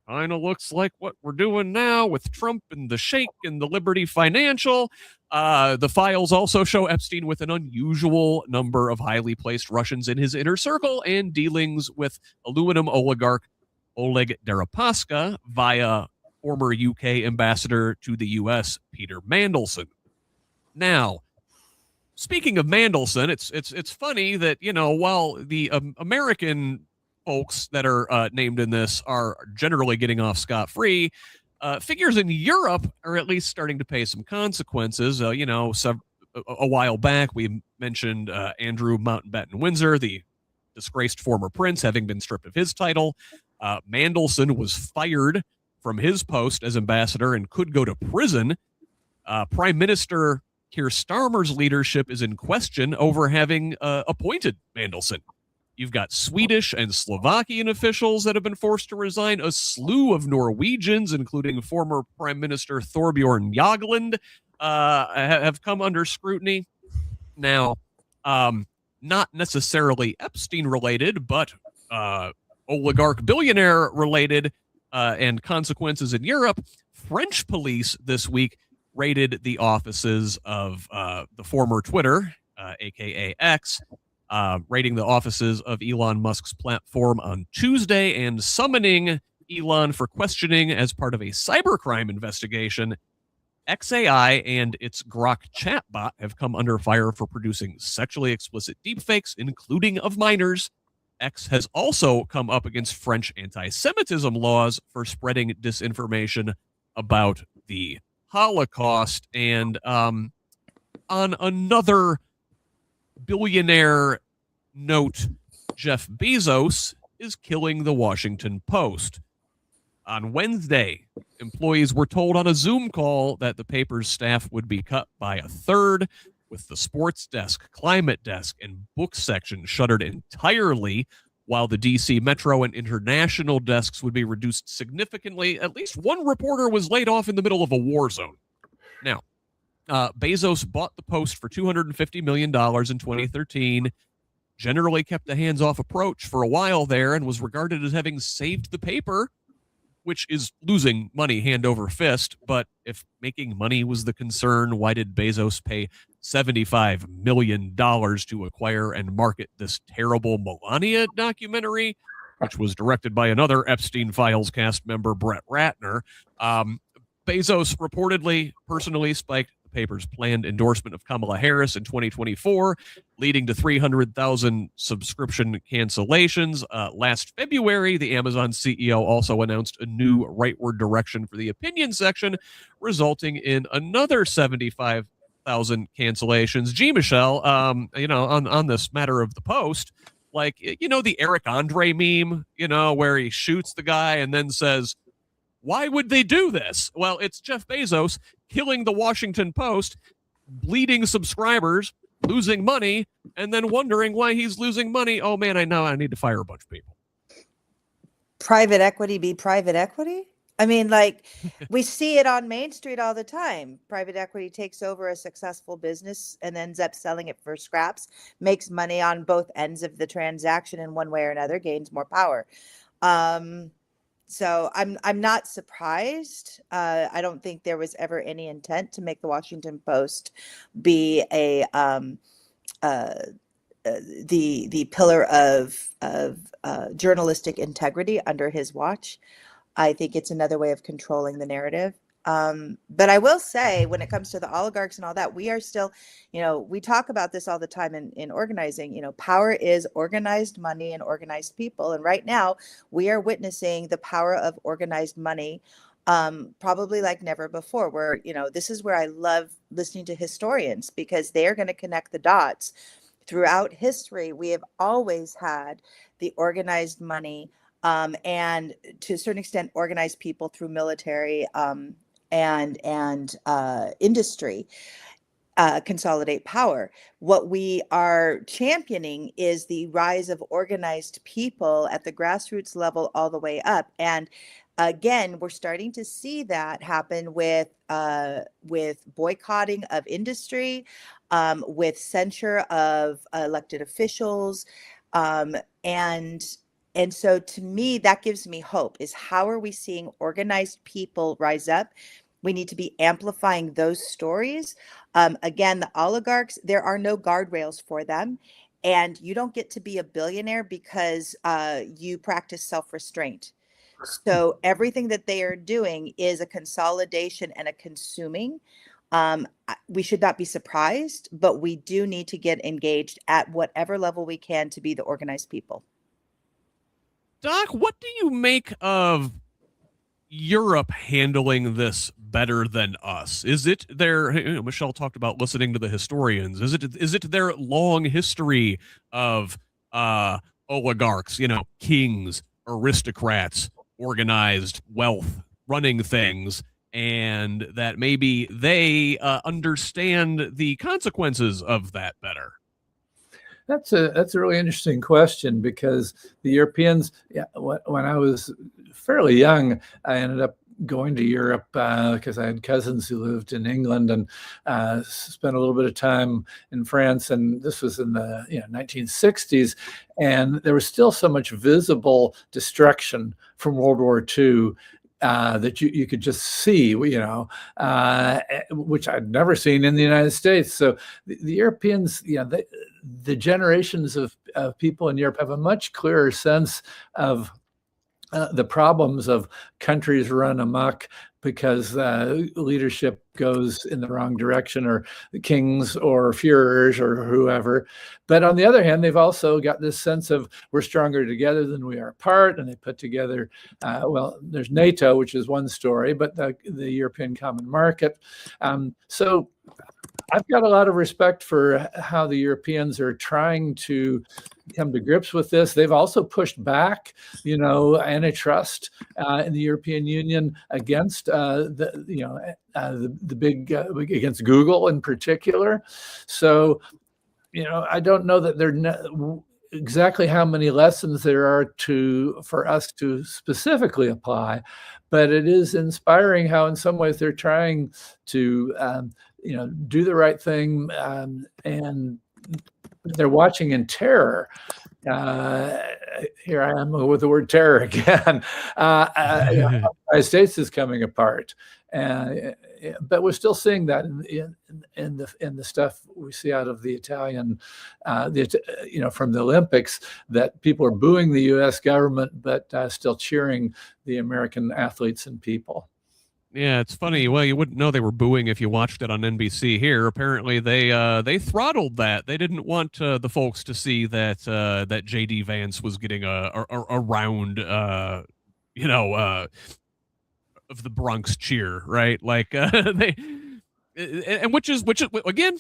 Kind of looks like what we're doing now with Trump and the Sheikh and the Liberty Financial. The files also show Epstein with an unusual number of highly placed Russians in his inner circle and dealings with aluminum oligarch Oleg Deripaska via former UK ambassador to the US, Peter Mandelson. Now, speaking of Mandelson, it's funny that, you know, while the American folks that are named in this are generally getting off scot-free, figures in Europe are at least starting to pay some consequences. A while back, we mentioned Andrew Mountbatten Windsor, the disgraced former prince, having been stripped of his title. Mandelson was fired from his post as ambassador and could go to prison. Prime Minister Keir Starmer's leadership is in question over having appointed Mandelson. You've got Swedish and Slovakian officials that have been forced to resign. A slew of Norwegians, including former Prime Minister Thorbjorn Jagland, have come under scrutiny. Now, not necessarily Epstein related, but oligarch billionaire related and consequences in Europe. French police this week raided the offices of the former Twitter, aka X, raiding the offices of Elon Musk's platform on Tuesday and summoning Elon for questioning as part of a cybercrime investigation. XAI and its Grok chatbot have come under fire for producing sexually explicit deepfakes, including of minors. X has also come up against French anti-Semitism laws for spreading disinformation about the Holocaust. And on another billionaire note, Jeff Bezos is killing the Washington Post. On Wednesday, employees were told on a Zoom call that the paper's staff would be cut by a third, with the sports desk, climate desk, and book section shuttered entirely, while the DC Metro and international desks would be reduced significantly. At least one reporter was laid off in the middle of a war zone. Now, Bezos bought the Post for $250 million in 2013, generally kept a hands-off approach for a while there, and was regarded as having saved the paper, which is losing money hand over fist. But if making money was the concern, why did Bezos pay $75 million to acquire and market this terrible Melania documentary, which was directed by another Epstein Files cast member, Brett Ratner? Bezos reportedly personally spiked the paper's planned endorsement of Kamala Harris in 2024, leading to 300,000 subscription cancellations. Last February, the Amazon CEO also announced a new rightward direction for the opinion section, resulting in another 75,000 cancellations. Gee, Michelle, on this matter of the Post, like, the Eric Andre meme, where he shoots the guy and then says, why would they do this? Well, it's Jeff Bezos killing the Washington Post, bleeding subscribers, losing money, and then wondering why he's losing money. Oh, man, I know I need to fire a bunch of people. Private equity be private equity? I mean, like, we see it on Main Street all the time. Private equity takes over a successful business and ends up selling it for scraps, makes money on both ends of the transaction in one way or another, gains more power. So I'm not surprised. I don't think there was ever any intent to make the Washington Post be a the pillar of journalistic integrity under his watch. I think it's another way of controlling the narrative. But I will say, when it comes to the oligarchs and all that, we are still, we talk about this all the time in organizing. Power is organized money and organized people. And right now, we are witnessing the power of organized money, probably like never before. Where, this is where I love listening to historians, because they are going to connect the dots. Throughout history, we have always had the organized money, and to a certain extent, organized people through military and industry consolidate power. What we are championing is the rise of organized people at the grassroots level all the way up. And again, we're starting to see that happen with boycotting of industry, with censure of elected officials, and so to me, that gives me hope. Is how are we seeing organized people rise up? We need to be amplifying those stories. Again, the oligarchs, there are no guardrails for them. And you don't get to be a billionaire because you practice self-restraint. So everything that they are doing is a consolidation and a consuming. We should not be surprised, but we do need to get engaged at whatever level we can to be the organized people. Doc, what do you make of Europe handling this better than us? Is it their, Michelle talked about listening to the historians. Is it their long history of oligarchs, kings, aristocrats, organized wealth, running things, and that maybe they understand the consequences of that better? That's a really interesting question, because the Europeans, when I was fairly young, I ended up going to Europe because I had cousins who lived in England, and spent a little bit of time in France. And this was in the 1960s, and there was still so much visible destruction from World War II. That you could just see, which I'd never seen in the United States. So the Europeans, the generations of people in Europe have a much clearer sense of the problems of countries run amok because leadership goes in the wrong direction, or kings or Führers or whoever. But on the other hand, they've also got this sense of we're stronger together than we are apart. And they put together, there's NATO, which is one story, but the European Common Market. So I've got a lot of respect for how the Europeans are trying to come to grips with this. They've also pushed back, antitrust in the European Union against the big against Google in particular. So, I don't know that they're exactly how many lessons there are for us to specifically apply, but it is inspiring how in some ways they're trying to do the right thing, and they're watching in terror. Here I am with the word terror again. The United States is coming apart, but we're still seeing that in the stuff we see out of the Italian, from the Olympics, that people are booing the U.S. government, but still cheering the American athletes and people. Yeah, it's funny. Well, you wouldn't know they were booing if you watched it on NBC here. Apparently, they throttled that. They didn't want the folks to see that that J.D. Vance was getting a round, of the Bronx cheer, right? Like and which is again,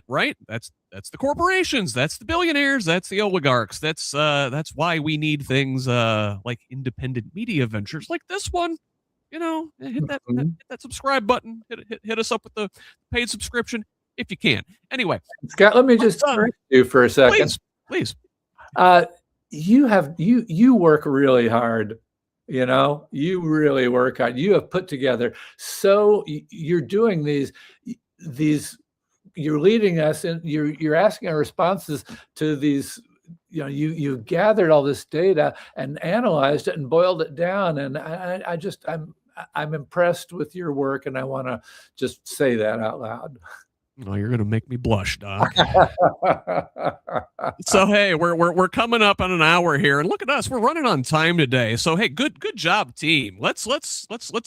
right? That's the corporations, that's the billionaires, that's the oligarchs. That's why we need things like independent media ventures like this one. Hit that subscribe button. Hit us up with the paid subscription if you can. Anyway, Scott, let me just correct you for a second. Please. You work really hard. You really work hard. You have put together. So you're doing these. You're leading us, and you're asking our responses to these. You gathered all this data and analyzed it and boiled it down, and I'm impressed with your work, and I want to just say that out loud. Oh, you're going to make me blush, Doc. So, hey, we're coming up on an hour here, and look at us. We're running on time today. So, hey, good job, team. Let's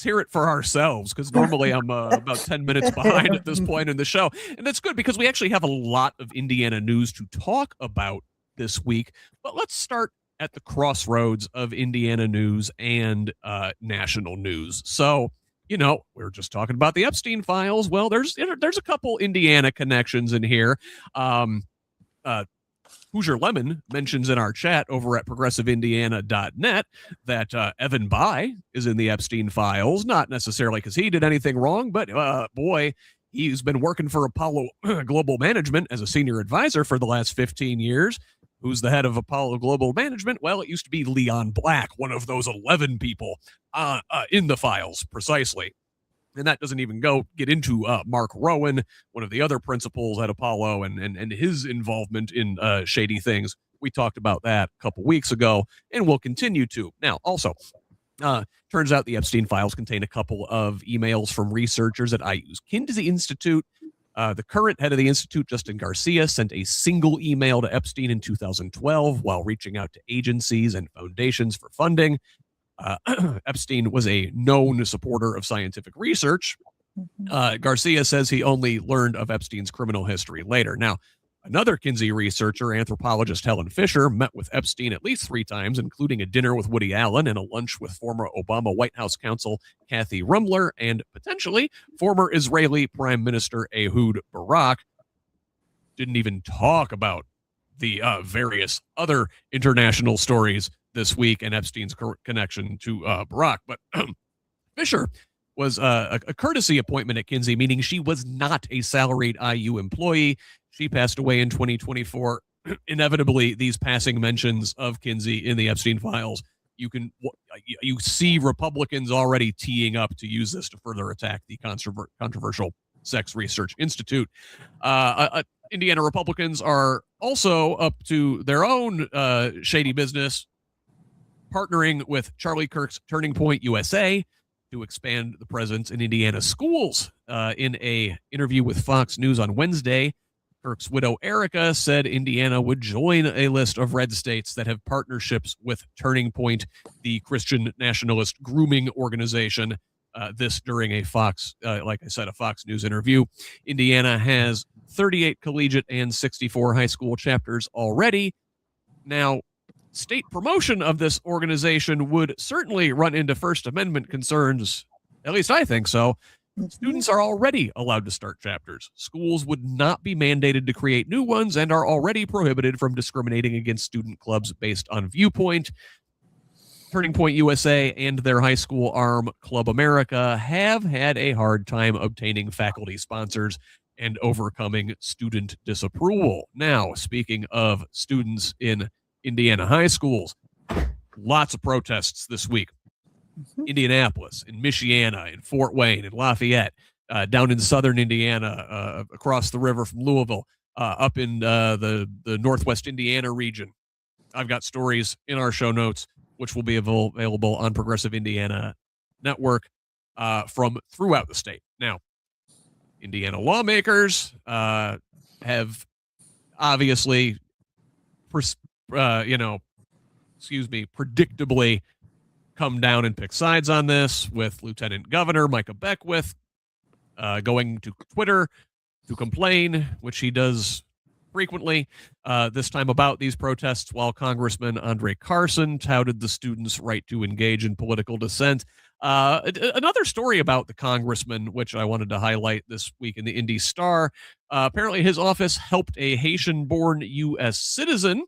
hear it for ourselves, because normally I'm about 10 minutes behind at this point in the show, and that's good because we actually have a lot of Indiana news to talk about this week. But let's start at the crossroads of Indiana news and national news. So, we were just talking about the Epstein files. Well, there's a couple Indiana connections in here. Hoosier Lemon mentions in our chat over at progressiveindiana.net that Evan Bayh is in the Epstein files, not necessarily because he did anything wrong, but boy, he's been working for Apollo Global Management as a senior advisor for the last 15 years. Who's the head of Apollo Global Management? Well, it used to be Leon Black, one of those 11 people in the files, precisely. And that doesn't even get into Mark Rowan, one of the other principals at Apollo, and his involvement in shady things. We talked about that a couple weeks ago, and we'll continue to. Now, also, turns out the Epstein files contain a couple of emails from researchers at IU's Kinsey Institute. The current head of the institute, Justin Garcia, sent a single email to Epstein in 2012 while reaching out to agencies and foundations for funding. Epstein was a known supporter of scientific research. Garcia says he only learned of Epstein's criminal history later. Now, another Kinsey researcher, anthropologist Helen Fisher, met with Epstein at least 3 times, including a dinner with Woody Allen and a lunch with former Obama White House counsel Kathy Rumler and potentially former Israeli Prime Minister Ehud Barak. Didn't even talk about the various other international stories this week and Epstein's connection to Barak. But Fisher was a courtesy appointment at Kinsey, meaning she was not a salaried IU employee. She passed away in 2024. Inevitably, these passing mentions of Kinsey in the Epstein files, you see Republicans already teeing up to use this to further attack the controversial Sex Research Institute. Indiana Republicans are also up to their own shady business, partnering with Charlie Kirk's Turning Point USA to expand the presence in Indiana schools. In a interview with Fox News on Wednesday, Kirk's widow Erica said Indiana would join a list of red states that have partnerships with Turning Point, the Christian nationalist grooming organization. This during a Fox News interview. Indiana has 38 collegiate and 64 high school chapters already. Now, state promotion of this organization would certainly run into First Amendment concerns. At least I think so. Students are already allowed to start chapters. Schools would not be mandated to create new ones and are already prohibited from discriminating against student clubs based on viewpoint. Turning Point USA and their high school arm, Club America, have had a hard time obtaining faculty sponsors and overcoming student disapproval. Now, speaking of students in Indiana high schools, lots of protests this week. Indianapolis, in Michiana, in Fort Wayne, in Lafayette, down in southern Indiana, across the river from Louisville, up in the Northwest Indiana region. I've got stories in our show notes, which will be available on Progressive Indiana Network from throughout the state. Now, Indiana lawmakers have obviously, predictably come down and pick sides on this, with Lieutenant Governor Micah Beckwith going to Twitter to complain, which he does frequently, this time about these protests, while Congressman Andre Carson touted the students' right to engage in political dissent. Another story about the congressman, which I wanted to highlight this week in the Indy Star. Apparently his office helped a Haitian-born U.S. citizen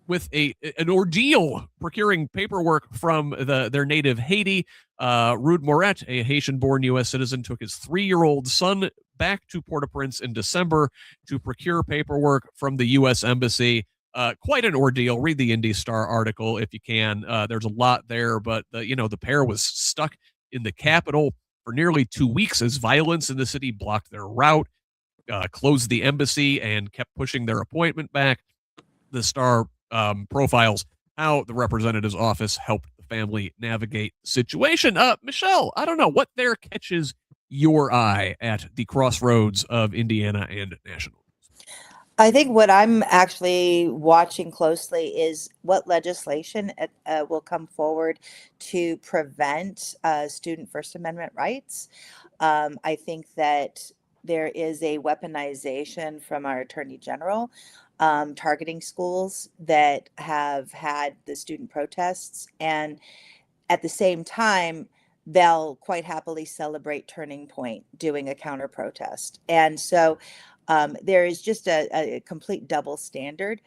with an ordeal procuring paperwork from their native Haiti. Rude Moret, a Haitian-born U.S. citizen, took his 3-year-old son back to Port-au-Prince in December to procure paperwork from the U.S. Embassy. Quite an ordeal. Read the Indy Star article if you can. There's a lot there, but the pair was stuck in the Capitol for nearly 2 weeks as violence in the city blocked their route, closed the embassy, and kept pushing their appointment back. The Star profiles how the representative's office helped the family navigate the situation. Michelle, I don't know what their catches your eye at the crossroads of Indiana and national? I think what I'm actually watching closely is what legislation will come forward to prevent student First Amendment rights. I think that there is a weaponization from our Attorney General targeting schools that have had the student protests, and at the same time, they'll quite happily celebrate Turning Point doing a counter protest. And so there is just a complete double standard.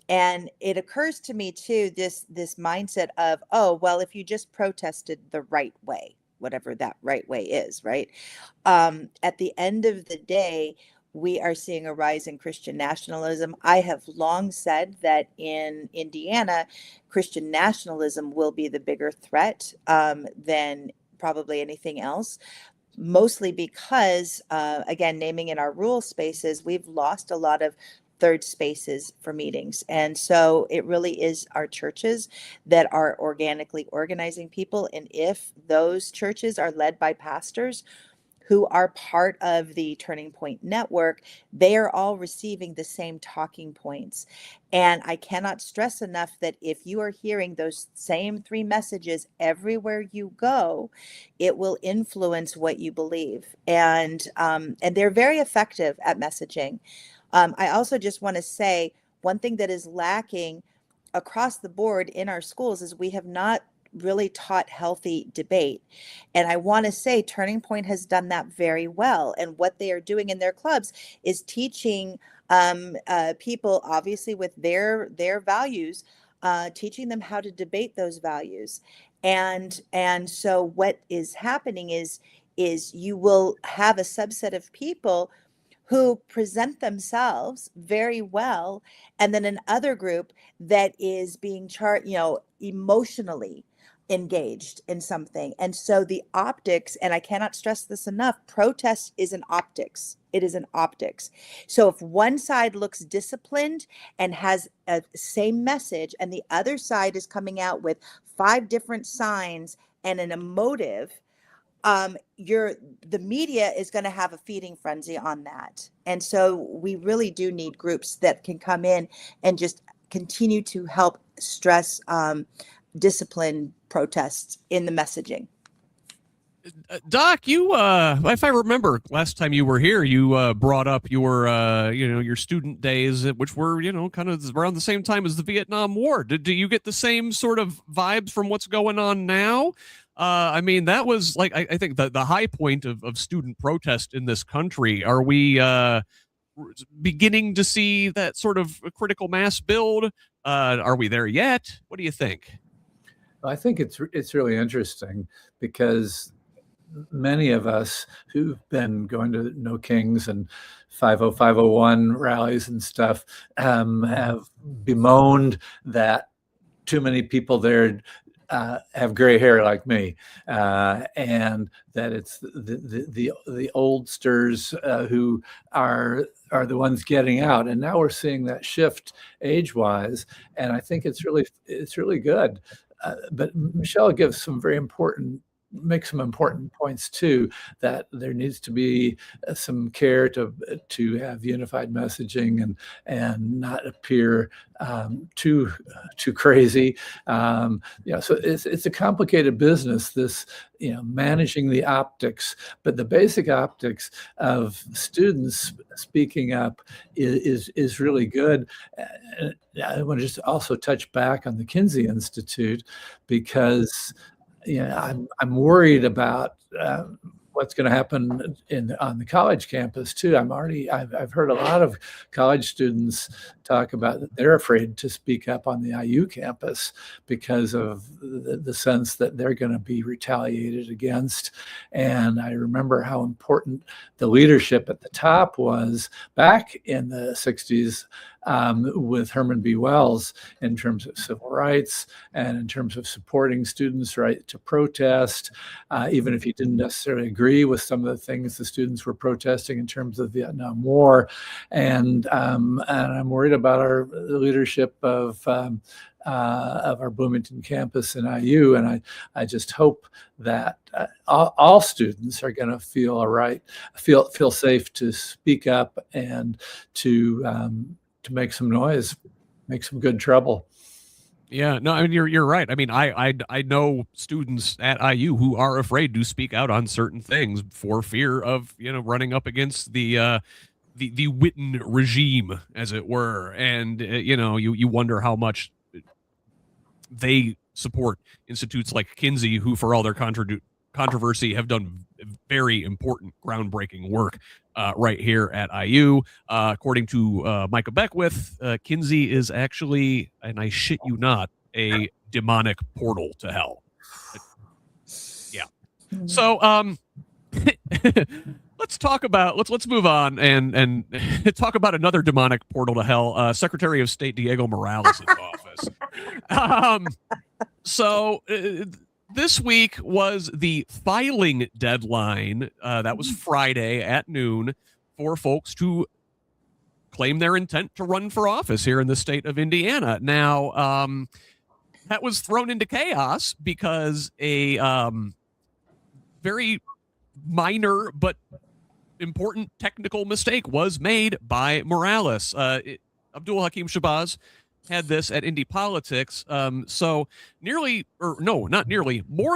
And it occurs to me too, this mindset of, oh, well, if you just protested the right way, whatever that right way is, right? At the end of the day, we are seeing a rise in Christian nationalism. I have long said that in Indiana, Christian nationalism will be the bigger threat than probably anything else, mostly because, again, naming in our rural spaces, we've lost a lot of third spaces for meetings. And so it really is our churches that are organically organizing people. And if those churches are led by pastors who are part of the Turning Point Network, they are all receiving the same talking points. And I cannot stress enough that if you are hearing those same three messages everywhere you go, it will influence what you believe. And they're very effective at messaging. I also just want to say one thing that is lacking across the board in our schools is we have not really taught healthy debate. And I want to say Turning Point has done that very well. And what they are doing in their clubs is teaching people, obviously with their values, teaching them how to debate those values. And so what is happening is you will have a subset of people who present themselves very well, and then another group that is being emotionally engaged in something. And so the optics, and I cannot stress this enough, protest is an optics. It is an optics. So if one side looks disciplined and has a same message, and the other side is coming out with 5 different signs and an emotive, the media is going to have a feeding frenzy on that. And so we really do need groups that can come in and just continue to help stress discipline protests in the messaging. Doc, you, if I remember last time you were here, you brought up your, your student days, which were, kind of around the same time as the Vietnam War. Do you get the same sort of vibes from what's going on now? I mean, that was like, I think the high point of student protest in this country. Are we beginning to see that sort of critical mass build? Are we there yet? What do you think? I think it's really interesting because many of us who've been going to No Kings and 50501 rallies and stuff have bemoaned that too many people there have gray hair like me, and that it's the oldsters who are the ones getting out. And now we're seeing that shift age-wise, and I think it's really good. But Michelle gives some makes some important points too, that there needs to be some care to have unified messaging and not appear too crazy. So it's a complicated business, this, managing the optics, but the basic optics of students speaking up is really good. I want to just also touch back on the Kinsey Institute, because I'm worried about what's going to happen on the college campus too. I've heard a lot of college students talk about that they're afraid to speak up on the IU campus because of the sense that they're going to be retaliated against. And I remember how important the leadership at the top was back in the 60s with Herman B. Wells in terms of civil rights and in terms of supporting students' right to protest, even if he didn't necessarily agree with some of the things the students were protesting in terms of the Vietnam War. And I'm worried about our leadership of our Bloomington campus and IU. And I just hope that all students are going to feel safe to speak up and to make some noise, make some good trouble. Yeah, no, I mean, you're right. I mean, I know students at IU who are afraid to speak out on certain things for fear of, running up against the Witten regime, as it were. And, you wonder how much they support institutes like Kinsey, who, for all their controversy, have done very important, groundbreaking work right here at IU. According to Micah Beckwith, Kinsey is actually, and I shit you not, a demonic portal to hell. Yeah. So let's move on and talk about another demonic portal to hell, Secretary of State Diego Morales' office. So this week was the filing deadline. That was Friday at noon for folks to claim their intent to run for office here in the state of Indiana. Now, that was thrown into chaos because a very minor but important technical mistake was made by Morales. Abdul Hakim Shabazz had this at Indy Politics. So more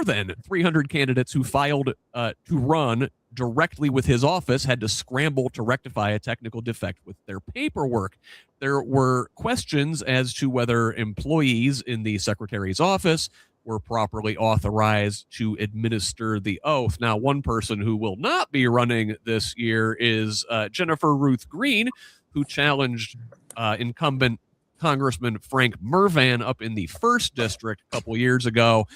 than 300 candidates who filed to run directly with his office had to scramble to rectify a technical defect with their paperwork. There were questions as to whether employees in the secretary's office were properly authorized to administer the oath. Now, one person who will not be running this year is Jennifer Ruth Green, who challenged incumbent Congressman Frank Mervan up in the 1st District a couple years ago.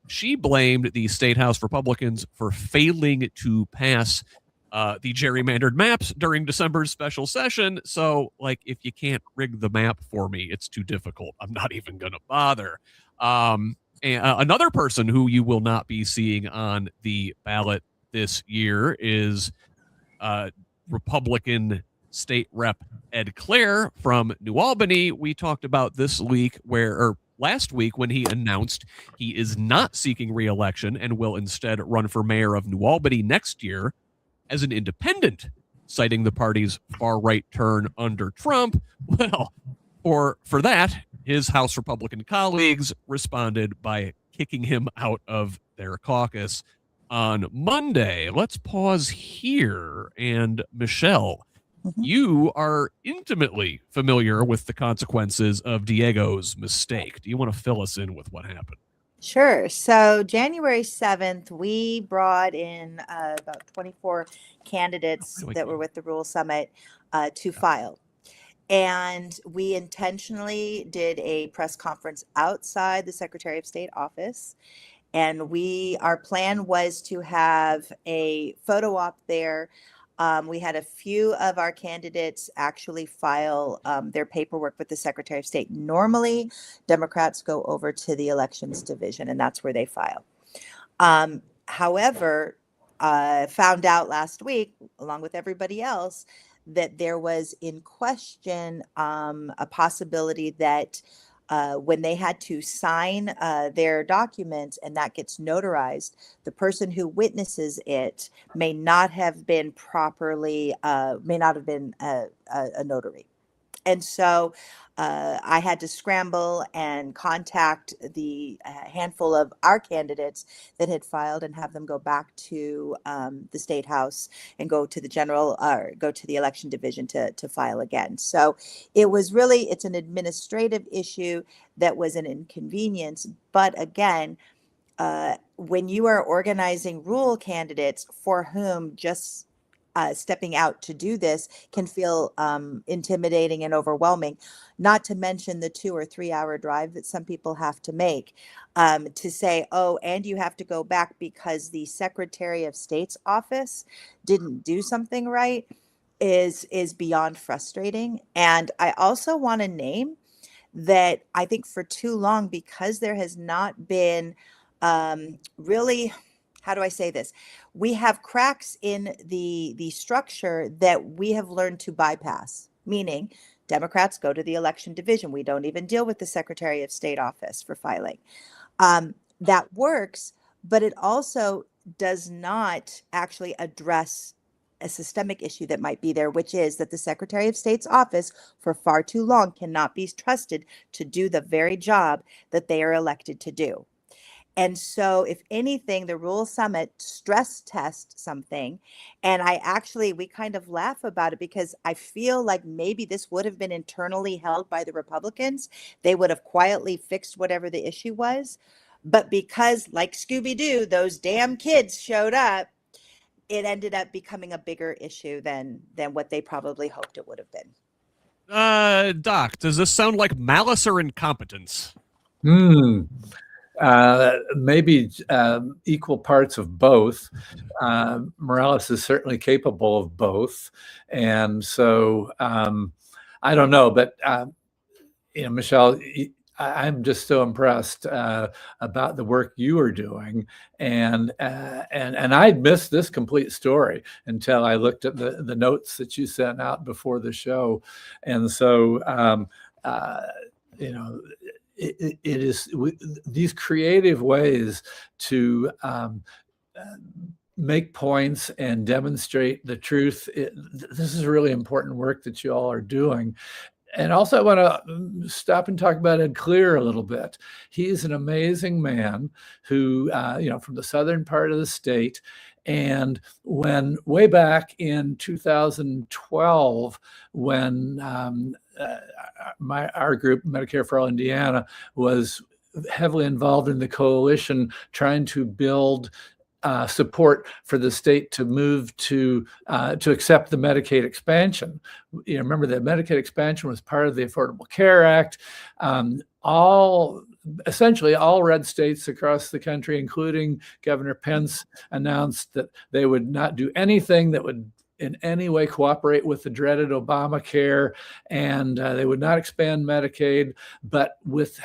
She blamed the State House Republicans for failing to pass the gerrymandered maps during December's special session. So, if you can't rig the map for me, it's too difficult. I'm not even going to bother. And another person who you will not be seeing on the ballot this year is Republican State Rep Ed Clare from New Albany. We talked about this last week when he announced he is not seeking re-election and will instead run for mayor of New Albany next year as an independent, citing the party's far-right turn under Trump. Well, for that, his House Republican colleagues responded by kicking him out of their caucus on Monday. Let's pause here. And Michelle, you are intimately familiar with the consequences of Diego's mistake. Do you want to fill us in with what happened? Sure. So January 7th, we brought in about 24 candidates that were with the Rural Summit to file. And we intentionally did a press conference outside the Secretary of State office. And our plan was to have a photo op there. We had a few of our candidates actually file their paperwork with the Secretary of State. Normally, Democrats go over to the Elections Division, and that's where they file. However, found out last week, along with everybody else, that there was in question a possibility that when they had to sign their documents and that gets notarized, the person who witnesses it may not have been a notary. And so I had to scramble and contact the handful of our candidates that had filed and have them go back to the State House and go to the Election Division to file again. So it's an administrative issue that was an inconvenience. But again, when you are organizing rural candidates for whom just stepping out to do this can feel intimidating and overwhelming, not to mention the 2 or 3 hour drive that some people have to make to say, oh, and you have to go back because the Secretary of State's office didn't do something right. is beyond frustrating. And I also want to name that I think for too long, because there has not been really, how do I say this? We have cracks in the structure that we have learned to bypass, meaning Democrats go to the election division. We don't even deal with the Secretary of State office for filing. That works, but it also does not actually address a systemic issue that might be there, which is that the Secretary of State's office for far too long cannot be trusted to do the very job that they are elected to do. And so, if anything, the Rules Summit stress test something. And we kind of laugh about it because I feel like maybe this would have been internally held by the Republicans. They would have quietly fixed whatever the issue was. But because, like Scooby-Doo, those damn kids showed up, it ended up becoming a bigger issue than what they probably hoped it would have been. Doc, does this sound like malice or incompetence? Maybe equal parts of both. Morales is certainly capable of both. And so I don't know, but Michelle, I'm just so impressed about the work you are doing, and I'd missed this complete story until I looked at the notes that you sent out before the show, and so it is these creative ways to make points and demonstrate the truth. This is really important work that you all are doing. And also, I want to stop and talk about Ed Clear a little bit. He's an amazing man who, from the southern part of the state. And when way back in 2012, when our group, Medicare for All Indiana, was heavily involved in the coalition trying to build support for the state to move to accept the Medicaid expansion. Remember that Medicaid expansion was part of the Affordable Care Act. Essentially all red states across the country, including Governor Pence, announced that they would not do anything that would in any way cooperate with the dreaded Obamacare, and they would not expand Medicaid, but with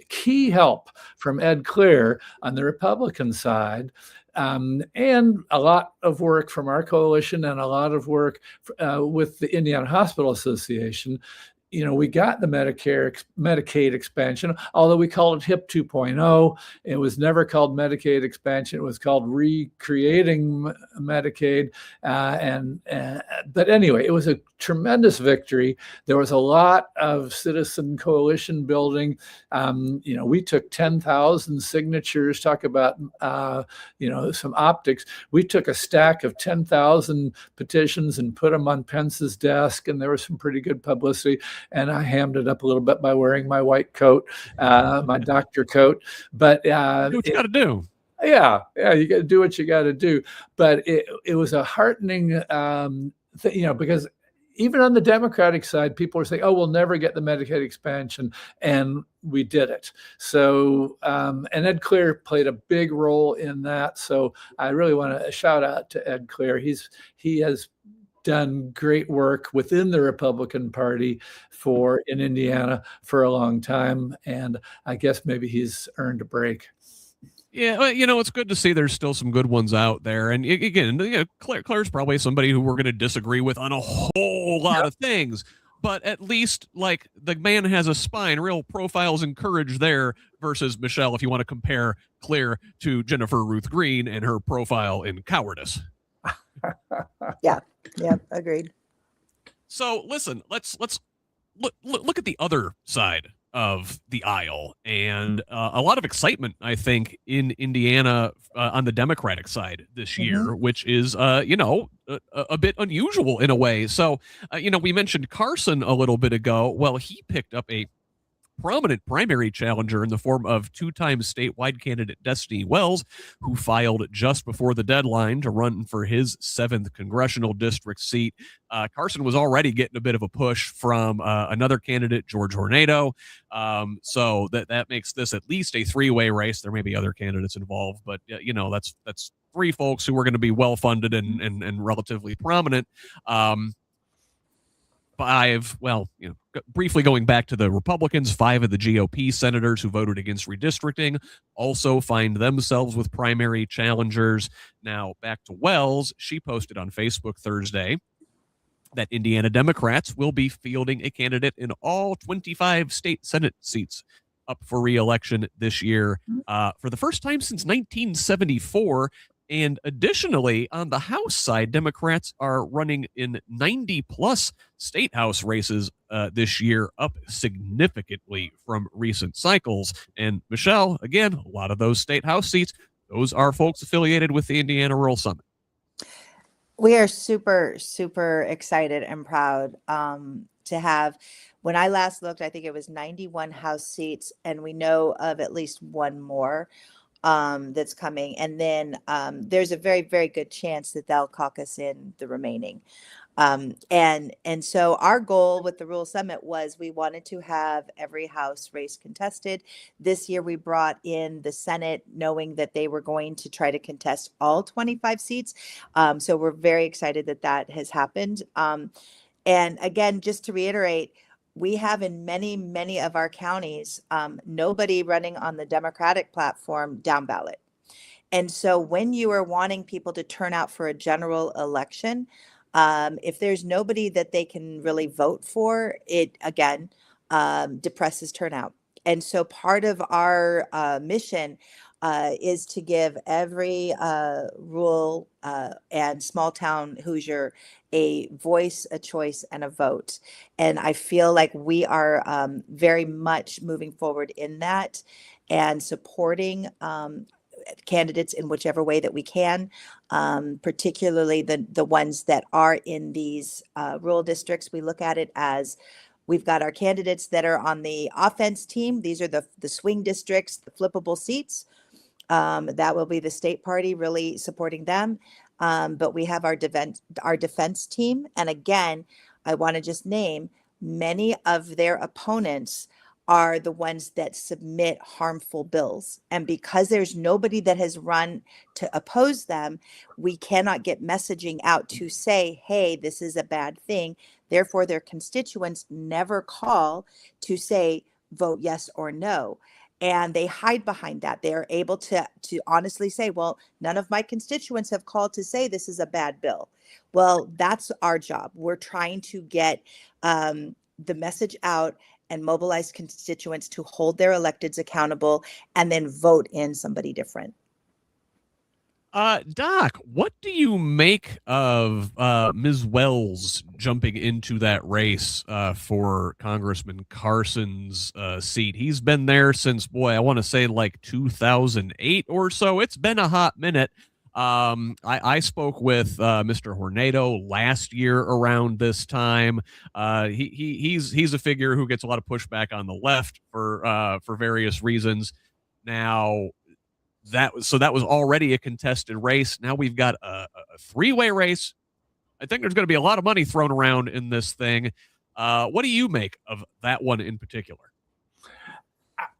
key help from Ed Clear on the Republican side, and a lot of work from our coalition and a lot of work with the Indiana Hospital Association. We got the Medicaid expansion, although we called it HIP 2.0. It was never called Medicaid expansion. It was called recreating Medicaid. But anyway, it was a tremendous victory. There was a lot of citizen coalition building. We took 10,000 signatures, talk about, some optics. We took a stack of 10,000 petitions and put them on Pence's desk, and there was some pretty good publicity. And I hammed it up a little bit by wearing my white coat, my doctor coat. But do what you got to do. Yeah, you got to do what you got to do. But it was a heartening thing, because even on the Democratic side, people were saying, "Oh, we'll never get the Medicaid expansion," and we did it. So, and Ed Clear played a big role in that. So, I really want to shout out to Ed Clear. He has done great work within the Republican Party in Indiana for a long time, and I guess maybe he's earned a break. Yeah, it's good to see there's still some good ones out there. And again, Claire's probably somebody who we're going to disagree with on a whole lot of things. But at least, the man has a spine, real profiles and courage there versus Michelle, if you want to compare Claire to Jennifer Ruth Green and her profile in cowardice. Yeah, agreed. So listen, let's look at the other side of the aisle, and a lot of excitement, I think, in Indiana on the Democratic side this year, which is a bit unusual in a way. So we mentioned Carson a little bit ago. Well, he picked up a prominent primary challenger in the form of two-time statewide candidate Destiny Wells, who filed just before the deadline to run for his 7th congressional district seat. Carson was already getting a bit of a push from another candidate, George Hornado. So that makes this at least a three-way race. There may be other candidates involved, but that's three folks who are going to be well-funded and relatively prominent. Briefly going back to the Republicans, 5 of the GOP senators who voted against redistricting also find themselves with primary challengers. Now, back to Wells, she posted on Facebook Thursday that Indiana Democrats will be fielding a candidate in all 25 state Senate seats up for re-election this year for the first time since 1974. And additionally, on the House side, Democrats are running in 90-plus state House races this year, up significantly from recent cycles. And Michelle, again, a lot of those state House seats, those are folks affiliated with the Indiana Rural Summit. We are super, super excited and proud to have. When I last looked, I think it was 91 House seats, and we know of at least one more that's coming. And then there's a very, very good chance that they'll caucus in the remaining. And so our goal with the Rural Summit was we wanted to have every House race contested. This year we brought in the Senate knowing that they were going to try to contest all 25 seats. So we're very excited that that has happened. And again, just to reiterate, we have in many, many of our counties, nobody running on the Democratic platform down ballot. And so when you are wanting people to turn out for a general election, if there's nobody that they can really vote for, it again depresses turnout. And so part of our mission is to give every rural and small town Hoosier a voice, a choice, and a vote. And I feel like we are very much moving forward in that and supporting candidates in whichever way that we can, particularly the ones that are in these rural districts. We look at it as we've got our candidates that are on the offense team. These are the swing districts, the flippable seats. That will be the state party really supporting them. But we have our defense team. And again, I want to just name many of their opponents are the ones that submit harmful bills. And because there's nobody that has run to oppose them, we cannot get messaging out to say, hey, this is a bad thing. Therefore, their constituents never call to say, vote yes or no. And they hide behind that. They're able to honestly say, well, none of my constituents have called to say this is a bad bill. Well, that's our job. We're trying to get the message out and mobilize constituents to hold their electeds accountable and then vote in somebody different. Doc, what do you make of Ms. Wells jumping into that race for Congressman Carson's seat? He's been there since, I want to say like 2008 or so. It's been a hot minute. I spoke with Mr. Hornado last year around this time. He's a figure who gets a lot of pushback on the left for various reasons. Now, that was already a contested race. Now we've got a three-way race. I think there's going to be a lot of money thrown around in this thing. What do you make of that one in particular?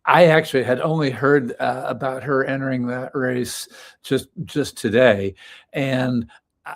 I actually had only heard about her entering that race just today, and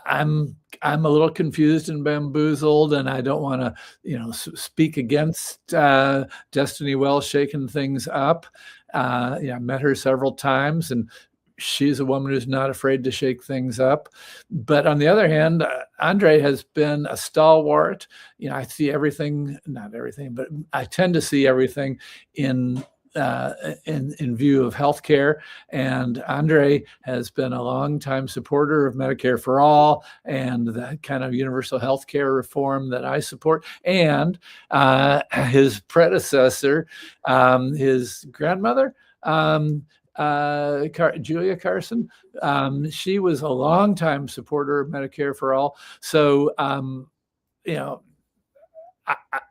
I'm a little confused and bamboozled, and I don't want to speak against Destiny Wells shaking things up. I met her several times, and she's a woman who's not afraid to shake things up. But on the other hand, Andre has been a stalwart. I see everything, not everything, but I tend to see everything in view of healthcare. And Andre has been a longtime supporter of Medicare for all and that kind of universal healthcare reform that I support. And his predecessor, his grandmother, Julia Carson, she was a longtime supporter of Medicare for all. So,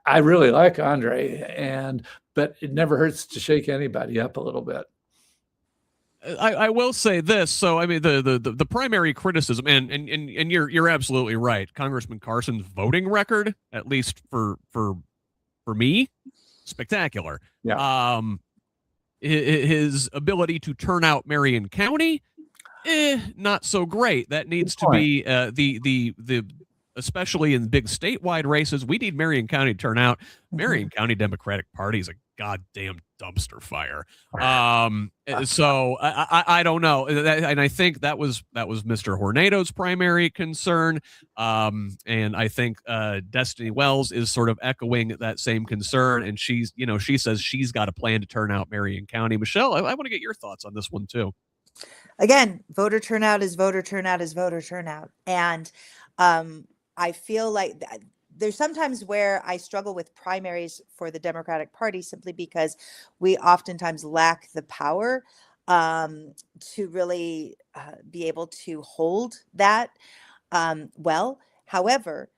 I I really like Andre, but it never hurts to shake anybody up a little bit. I will say this. So I mean the primary criticism, and you're absolutely right. Congressman Carson's voting record, at least for me, spectacular. Yeah. His ability to turn out Marion County, not so great. That needs to be the especially in big statewide races. We need Marion County to turn out. Marion County Democratic Party is a goddamn dumpster fire. So I don't know, and I think that was Mr. Hornado's primary concern, and I think Destiny Wells is sort of echoing that same concern, and she says she's got a plan to turn out Marion County. Michelle, I want to get your thoughts on this one too. Again, voter turnout is voter turnout is voter turnout, and I feel like there's sometimes where I struggle with primaries for the Democratic Party simply because we oftentimes lack the power to really be able to hold that well. However,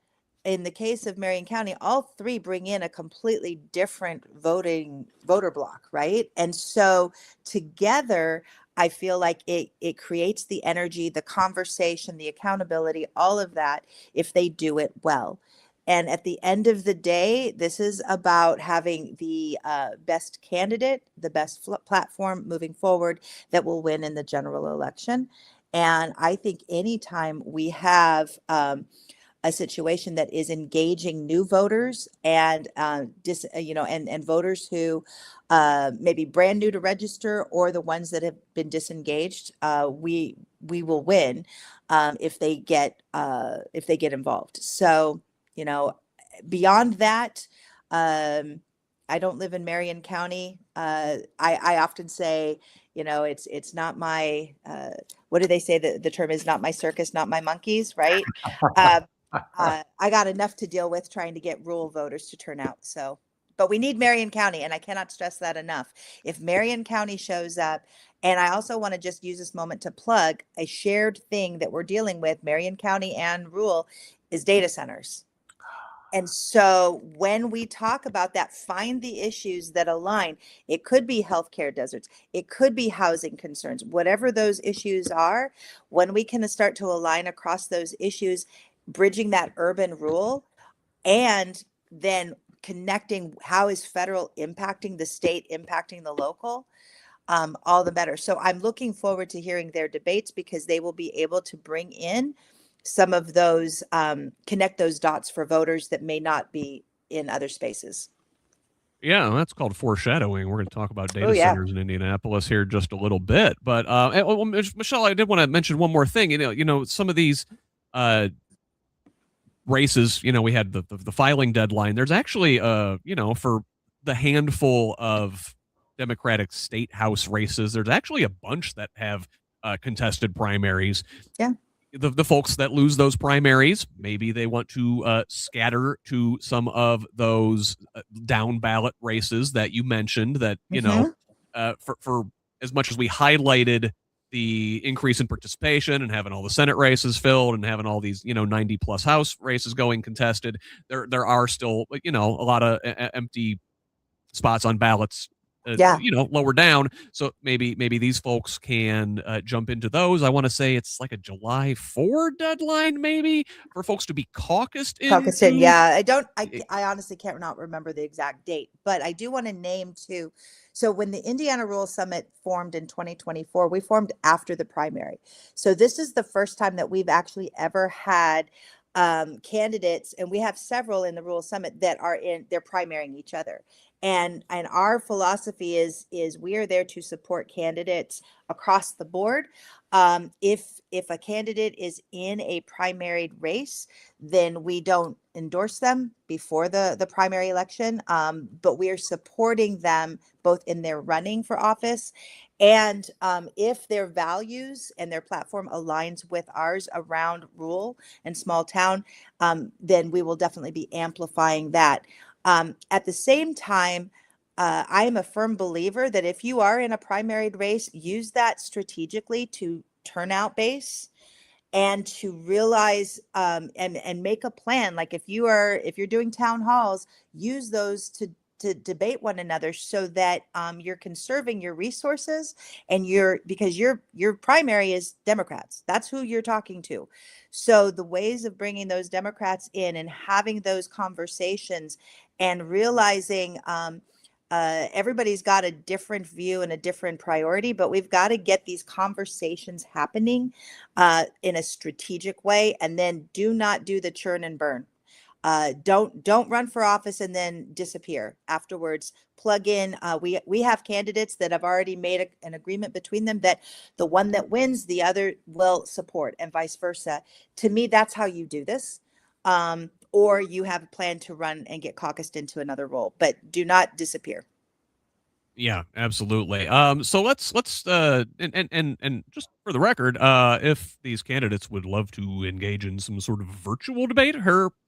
in the case of Marion County, all three bring in a completely different voter block, right? And so together, I feel like it creates the energy, the conversation, the accountability, all of that if they do it well. And at the end of the day, this is about having the best candidate, the best platform moving forward that will win in the general election. And I think anytime we have a situation that is engaging new voters and and voters who may be brand new to register or the ones that have been disengaged, we will win if they get involved. So beyond that, I don't live in Marion County. I often say, it's not my what do they say? The term is not my circus, not my monkeys, right? I got enough to deal with trying to get rural voters to turn out. So, but we need Marion County, and I cannot stress that enough. If Marion County shows up, and I also want to just use this moment to plug a shared thing that we're dealing with, Marion County and rural, is data centers. And so when we talk about that, find the issues that align. It could be healthcare deserts. It could be housing concerns. Whatever those issues are, when we can start to align across those issues, bridging that urban rural, and then connecting how is federal impacting the state, impacting the local, all the better. So I'm looking forward to hearing their debates because they will be able to bring in some of those, connect those dots for voters that may not be in other spaces. Yeah, that's called foreshadowing. We're going to talk about data centers in Indianapolis here just a little bit. But Michelle, I did want to mention one more thing. Some of these races, we had the filing deadline. There's actually, for the handful of Democratic state house races, there's actually a bunch that have contested primaries. Yeah. The folks that lose those primaries, maybe they want to scatter to some of those down ballot races that you mentioned that, for as much as we highlighted the increase in participation and having all the Senate races filled and having all these, 90 plus House races going contested, there are still, a lot of empty spots on ballots lower down. So maybe these folks can jump into those. I want to say it's like a July 4 deadline, maybe, for folks to be caucused in. Yeah. I honestly can't not remember the exact date, but I do want to name too. So when the Indiana Rural Summit formed in 2024, we formed after the primary. So this is the first time that we've actually ever had candidates, and we have several in the Rural Summit that they're primarying each other. And our philosophy is we are there to support candidates across the board. If a candidate is in a primaried race, then we don't endorse them before the primary election, but we are supporting them both in their running for office and if their values and their platform aligns with ours around rural and small town, then we will definitely be amplifying that. At the same time, I am a firm believer that if you are in a primaried race, use that strategically to turnout base and to realize and make a plan. Like if you're doing town halls, use those to debate one another, so that you're conserving your resources, and because your primary is Democrats. That's who you're talking to. So the ways of bringing those Democrats in and having those conversations, and realizing everybody's got a different view and a different priority, but we've got to get these conversations happening in a strategic way, and then do not do the churn and burn. Don't run for office and then disappear afterwards. Plug in. We have candidates that have already made an agreement between them that the one that wins, the other will support, and vice versa. To me, that's how you do this. Or you have a plan to run and get caucused into another role, but do not disappear. Yeah, absolutely. So let's and just for the record, if these candidates would love to engage in some sort of virtual debate,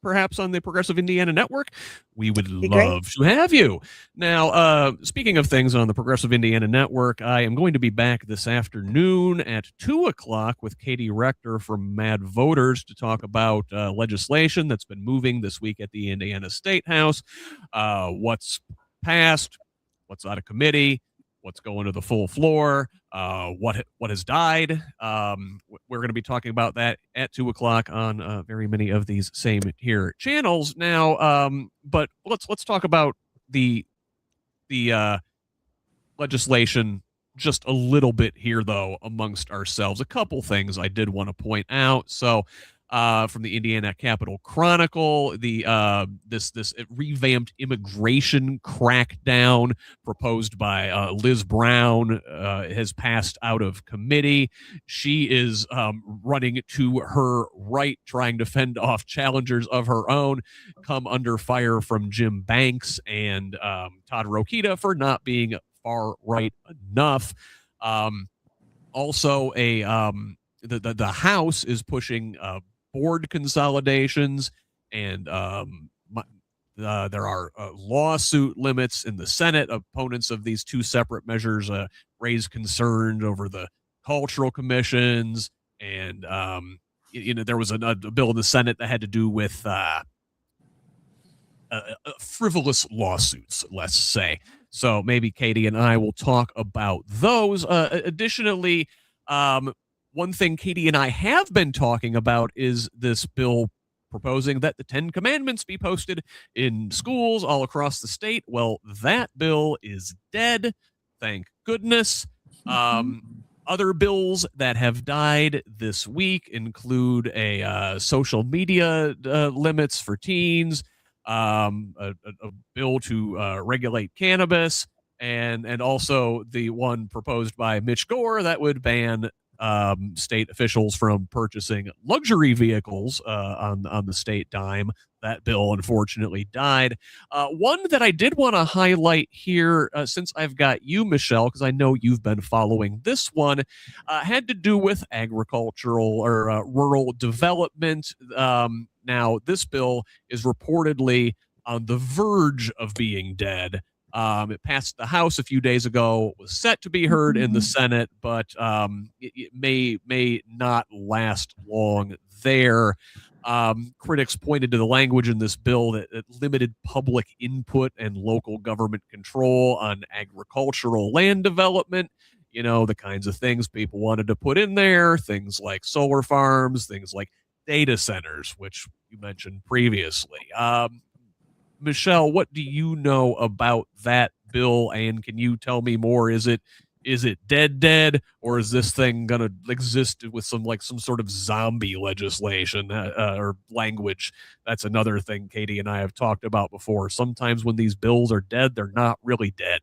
perhaps on the Progressive Indiana Network, we would love to have you. Now, speaking of things on the Progressive Indiana Network, I am going to be back this afternoon at 2:00 with Katie Rector from Mad Voters to talk about legislation that's been moving this week at the Indiana State House. What's passed, what's out of committee, what's going to the full floor, what has died. We're going to be talking about that at 2:00 on very many of these same here channels. Now, but let's talk about the legislation just a little bit here, though, amongst ourselves. A couple things I did want to point out. So, from the Indiana Capitol Chronicle, this revamped immigration crackdown proposed by Liz Brown has passed out of committee. She is running to her right, trying to fend off challengers of her own, come under fire from Jim Banks and Todd Rokita for not being far right enough. Also, the House is pushing board consolidations, and there are lawsuit limits in the Senate. Opponents of these two separate measures raise concern over the cultural commissions, and there was a bill in the Senate that had to do with frivolous lawsuits, let's say. So maybe Katie and I will talk about those. Additionally, one thing Katie and I have been talking about is this bill proposing that the 10 Commandments be posted in schools all across the state. Well, that bill is dead. Thank goodness. Other bills that have died this week include a social media limits for teens, a bill to regulate cannabis, and also the one proposed by Mitch Gore that would ban state officials from purchasing luxury vehicles on the state dime. That bill unfortunately died. One that I did want to highlight here, since I've got you, Michelle, because I know you've been following this one, had to do with agricultural or rural development. Now, this bill is reportedly on the verge of being dead. It passed the House a few days ago, was set to be heard in the Senate, but it may not last long there. Critics pointed to the language in this bill that limited public input and local government control on agricultural land development. You know, the kinds of things people wanted to put in there, things like solar farms, things like data centers, which you mentioned previously. Michelle, what do you know about that bill, and can you tell me more? Is it dead, or is this thing gonna exist with some sort of zombie legislation or language? That's another thing Katie and I have talked about before. Sometimes when these bills are dead, they're not really dead.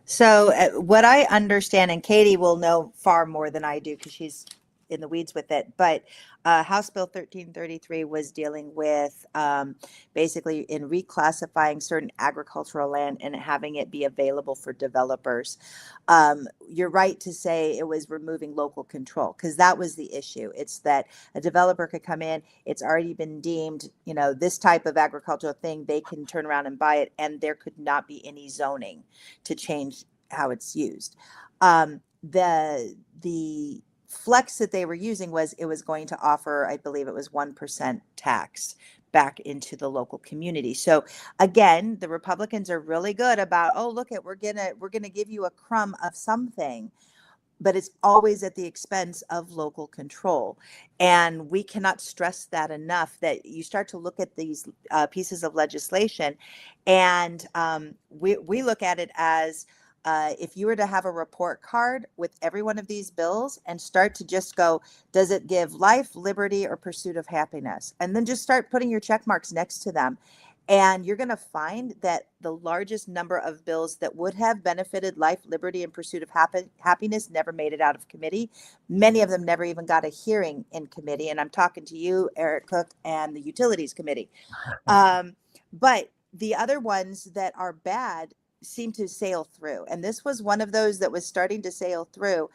So what I understand, and Katie will know far more than I do because she's in the weeds with it, but House Bill 1333 was dealing with basically in reclassifying certain agricultural land and having it be available for developers. You're right to say it was removing local control, because that was the issue. It's that a developer could come in, it's already been deemed, this type of agricultural thing, they can turn around and buy it, and there could not be any zoning to change how it's used. The flex that they were using was it was going to offer, I believe it was 1% tax back into the local community. So again, the Republicans are really good about, oh, look at, we're gonna give you a crumb of something, but it's always at the expense of local control. And we cannot stress that enough, that you start to look at these pieces of legislation, and we look at it as if you were to have a report card with every one of these bills and start to just go, does it give life, liberty, or pursuit of happiness? And then just start putting your check marks next to them. And you're going to find that the largest number of bills that would have benefited life, liberty, and pursuit of happiness never made it out of committee. Many of them never even got a hearing in committee. And I'm talking to you, Eric Cook, and the Utilities Committee. But the other ones that are bad seem to sail through. And this was one of those that was starting to sail through.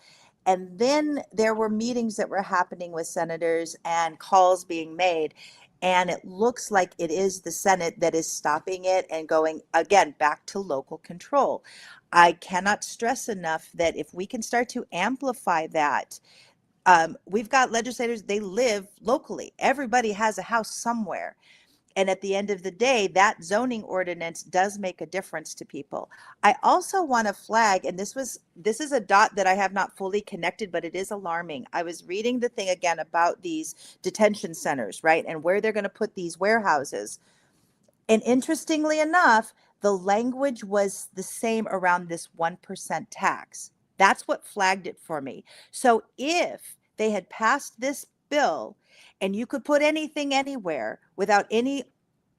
And then there were meetings that were happening with senators and calls being made. And it looks like it is the Senate that is stopping it and going, again, back to local control. I cannot stress enough that if we can start to amplify that, we've got legislators, they live locally. Everybody has a house somewhere. And at the end of the day, that zoning ordinance does make a difference to people. I also want to flag, and this is a dot that I have not fully connected, but it is alarming. I was reading the thing again about these detention centers, right? And where they're going to put these warehouses. And interestingly enough, the language was the same around this 1% tax. That's what flagged it for me. So if they had passed this bill and you could put anything anywhere without any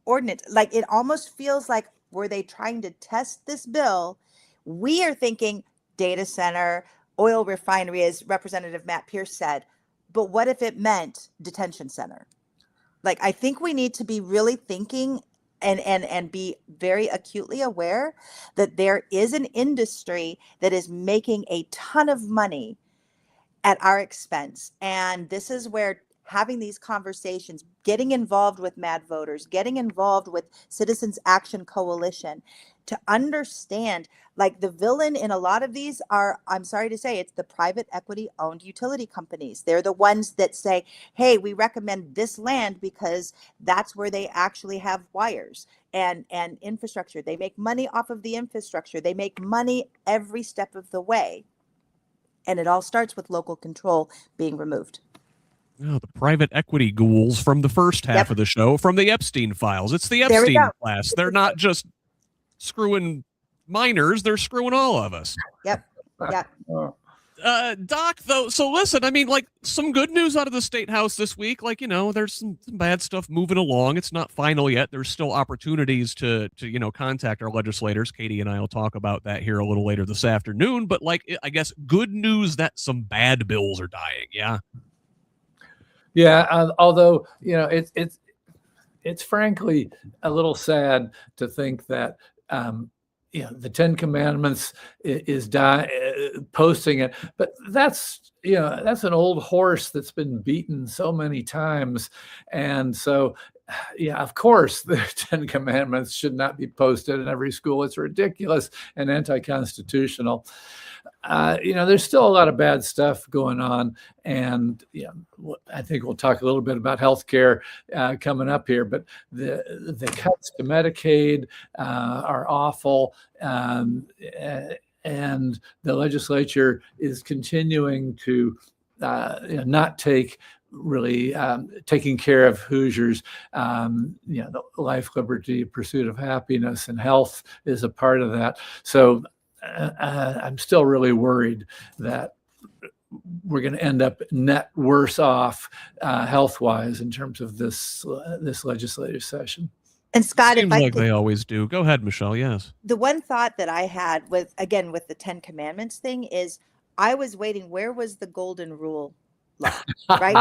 ordinance, like it almost feels like, were they trying to test this bill? We are thinking data center, oil refinery, as Representative Matt Pierce said, but what if it meant detention center? Like, I think we need to be really thinking and be very acutely aware that there is an industry that is making a ton of money at our expense. And this is where having these conversations, getting involved with Mad Voters, getting involved with Citizens Action Coalition to understand, like, the villain in a lot of these are, I'm sorry to say, it's the private equity owned utility companies. They're the ones that say, hey, we recommend this land because that's where they actually have wires and infrastructure. They make money off of the infrastructure. They make money every step of the way. And it all starts with local control being removed. Oh, the private equity ghouls from the first half of the show, from the Epstein files. It's the Epstein class. They're not just screwing minors, they're screwing all of us. Yep. Doc, though, so listen, I mean, like, some good news out of the State House this week. Like, you know, there's some bad stuff moving along. It's not final yet. There's still opportunities to you know, contact our legislators. Katie and I will talk about that here a little later this afternoon. But, like, I guess good news that some bad bills are dying. Yeah. Yeah, although, you know, it's frankly a little sad to think that you know, the Ten Commandments is posting it, but that's, you know, that's an old horse that's been beaten so many times, and so, yeah, of course, the Ten Commandments should not be posted in every school. It's ridiculous and anti-constitutional. You know, there's still a lot of bad stuff going on, and you know, I think we'll talk a little bit about healthcare coming up here. But the cuts to Medicaid are awful, and the legislature is continuing to you know, not take really taking care of Hoosiers. You know, the life, liberty, pursuit of happiness, and health is a part of that. So I'm still really worried that we're going to end up net worse off health-wise in terms of this legislative session. And Scott, seems like they always do. Go ahead, Michelle. Yes. The one thought that I had with the Ten Commandments thing is, I was waiting, where was the golden rule law, right?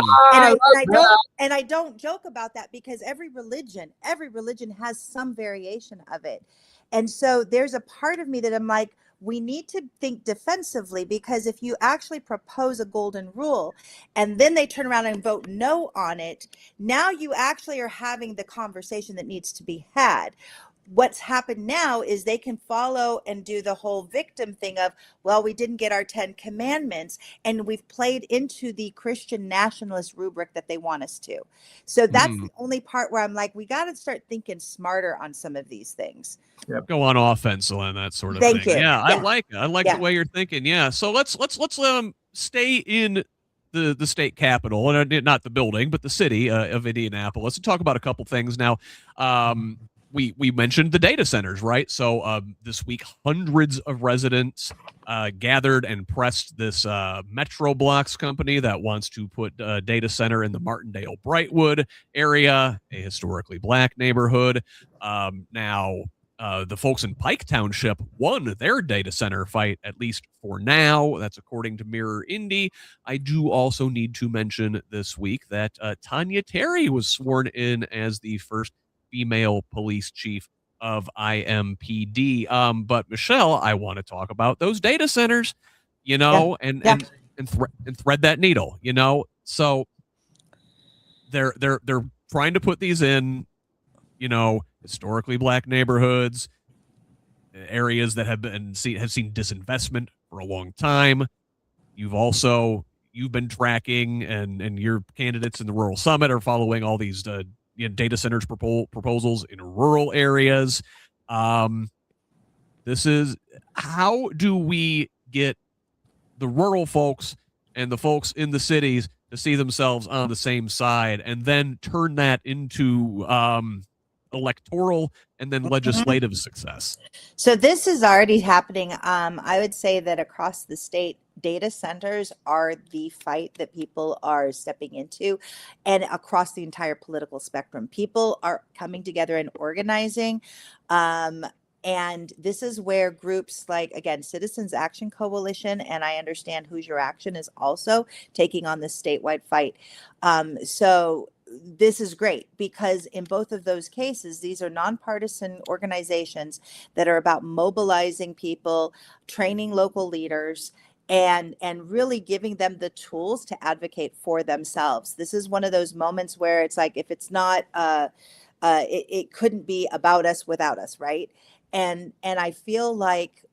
And I don't joke about that, because every religion has some variation of it. And so there's a part of me that I'm like, we need to think defensively, because if you actually propose a golden rule and then they turn around and vote no on it, now you actually are having the conversation that needs to be had. what's happened now is they can follow and do the whole victim thing of, well, we didn't get our 10 commandments, and we've played into the Christian nationalist rubric that they want us to. So that's the only part where I'm like, we got to start thinking smarter on some of these things. Go on offense on that sort of Thank thing. you. Yeah, I Yeah. like it. I like Yeah. the way you're thinking. Yeah. So let's stay in the state capitol, and not the building, but the city of Indianapolis, and talk about a couple things now. We mentioned the data centers, right? So this week, hundreds of residents gathered and pressed this Metro Blocks company that wants to put a data center in the Martindale Brightwood area, a historically black neighborhood. Now, the folks in Pike Township won their data center fight, at least for now. That's according to Mirror Indy. I do also need to mention this week that Tanya Terry was sworn in as the first female police chief of IMPD. But Michelle, I want to talk about those data centers, and thread that needle, So they're trying to put these in, historically black neighborhoods, areas that have seen disinvestment for a long time. You've been tracking, and your candidates in the Rural Summit are following all these data centers proposals in rural areas. This is, how do we get the rural folks and the folks in the cities to see themselves on the same side, and then turn that into electoral and then legislative success? So this is already happening. I would say that across the state, data centers are the fight that people are stepping into, and across the entire political spectrum, people are coming together and organizing. And this is where groups like, again, Citizens Action Coalition, and I understand Hoosier Action is also taking on this statewide fight. So this is great, because in both of those cases, these are nonpartisan organizations that are about mobilizing people, training local leaders, and really giving them the tools to advocate for themselves. This is one of those moments where it's like, if it's not, it couldn't be about us without us, right? And I feel like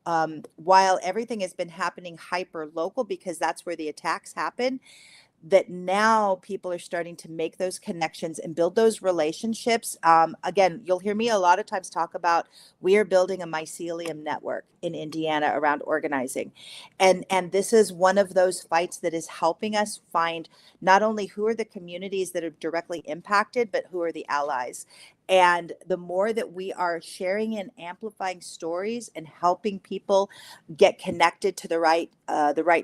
while everything has been happening hyper local, because that's where the attacks happen, that now people are starting to make those connections and build those relationships. Again, you'll hear me a lot of times talk about, we are building a mycelium network in Indiana around organizing. And this is one of those fights that is helping us find not only who are the communities that are directly impacted, but who are the allies. And the more that we are sharing and amplifying stories and helping people get connected to the right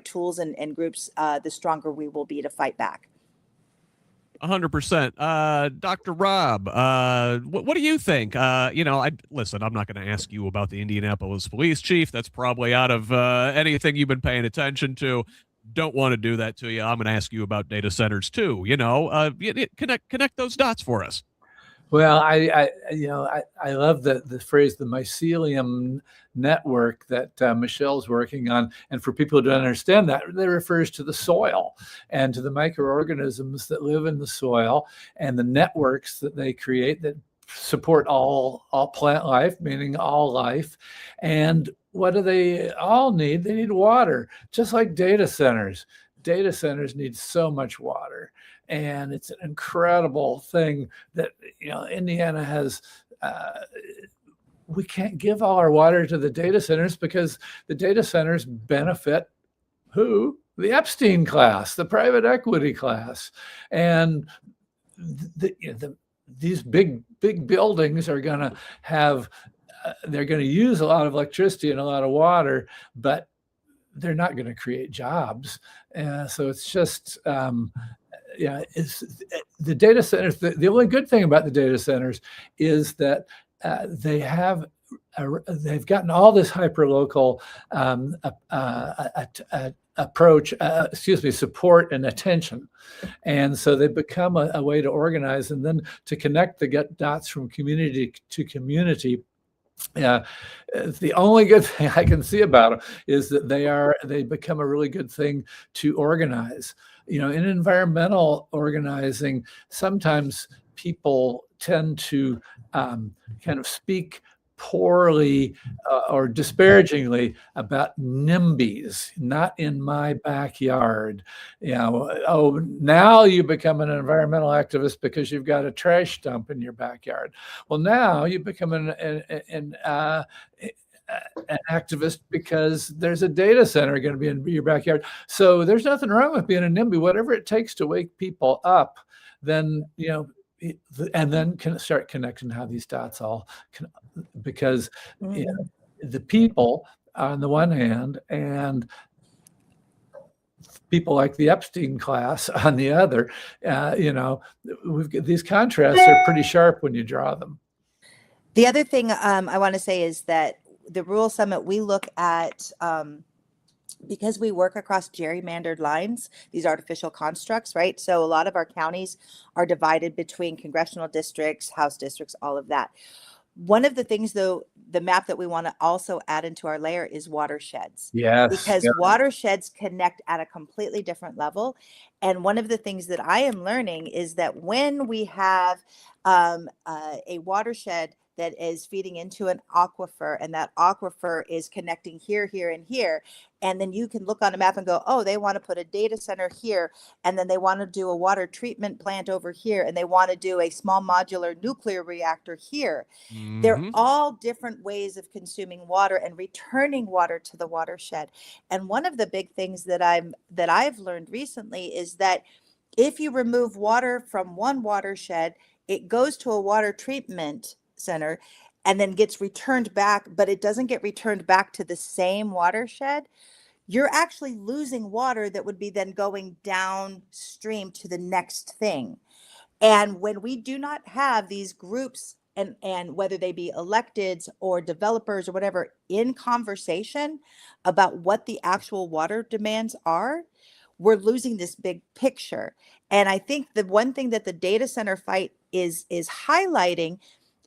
tools and groups, the stronger we will be to fight back. 100%. Dr. Rob, what do you think? Listen, I'm not going to ask you about the Indianapolis police chief. That's probably out of anything you've been paying attention to. Don't want to do that to you. I'm going to ask you about data centers too. Connect those dots for us. Well, I love the phrase, the mycelium network that Michelle's working on. And for people who don't understand that, that refers to the soil and to the microorganisms that live in the soil and the networks that they create that support all plant life, meaning all life. And what do they all need? They need water, just like data centers. Data centers need so much water. And it's an incredible thing that, Indiana has, we can't give all our water to the data centers because the data centers benefit who? The Epstein class, the private equity class. And these big buildings are going to have, they're going to use a lot of electricity and a lot of water, but they're not going to create jobs. So it's just, it's the data centers. The only good thing about the data centers is that they've gotten all this hyperlocal approach, support and attention, and so they become a way to organize and then to connect the dots from community to community. The only good thing I can see about them is that they become a really good thing to organize. In environmental organizing, sometimes people tend to kind of speak poorly or disparagingly about NIMBYs, not in my backyard. Oh, now you become an environmental activist because you've got a trash dump in your backyard. Well, now you become an activist because there's a data center going to be in your backyard. So there's nothing wrong with being a NIMBY. Whatever it takes to wake people up, then, and then can start connecting how these dots all because the people on the one hand and people like the Epstein class on the other, these contrasts are pretty sharp when you draw them. The other thing I want to say is that the Rural Summit, we look at, because we work across gerrymandered lines, these artificial constructs, right? So a lot of our counties are divided between congressional districts, House districts, all of that. One of the things, though, the map that we want to also add into our layer is watersheds. Yes. Because watersheds connect at a completely different level. And one of the things that I am learning is that when we have a watershed that is feeding into an aquifer, and that aquifer is connecting here, here, and here. And then you can look on a map and go, oh, they want to put a data center here, and then they want to do a water treatment plant over here, and they want to do a small modular nuclear reactor here. Mm-hmm. They're all different ways of consuming water and returning water to the watershed. And one of the big things that I've learned recently is that if you remove water from one watershed, it goes to a water treatment center and then gets returned back, but it doesn't get returned back to the same watershed. You're actually losing water that would be then going downstream to the next thing. And when we do not have these groups, and whether they be electeds or developers or whatever, in conversation about what the actual water demands are, we're losing this big picture. And I think the one thing that the data center fight is highlighting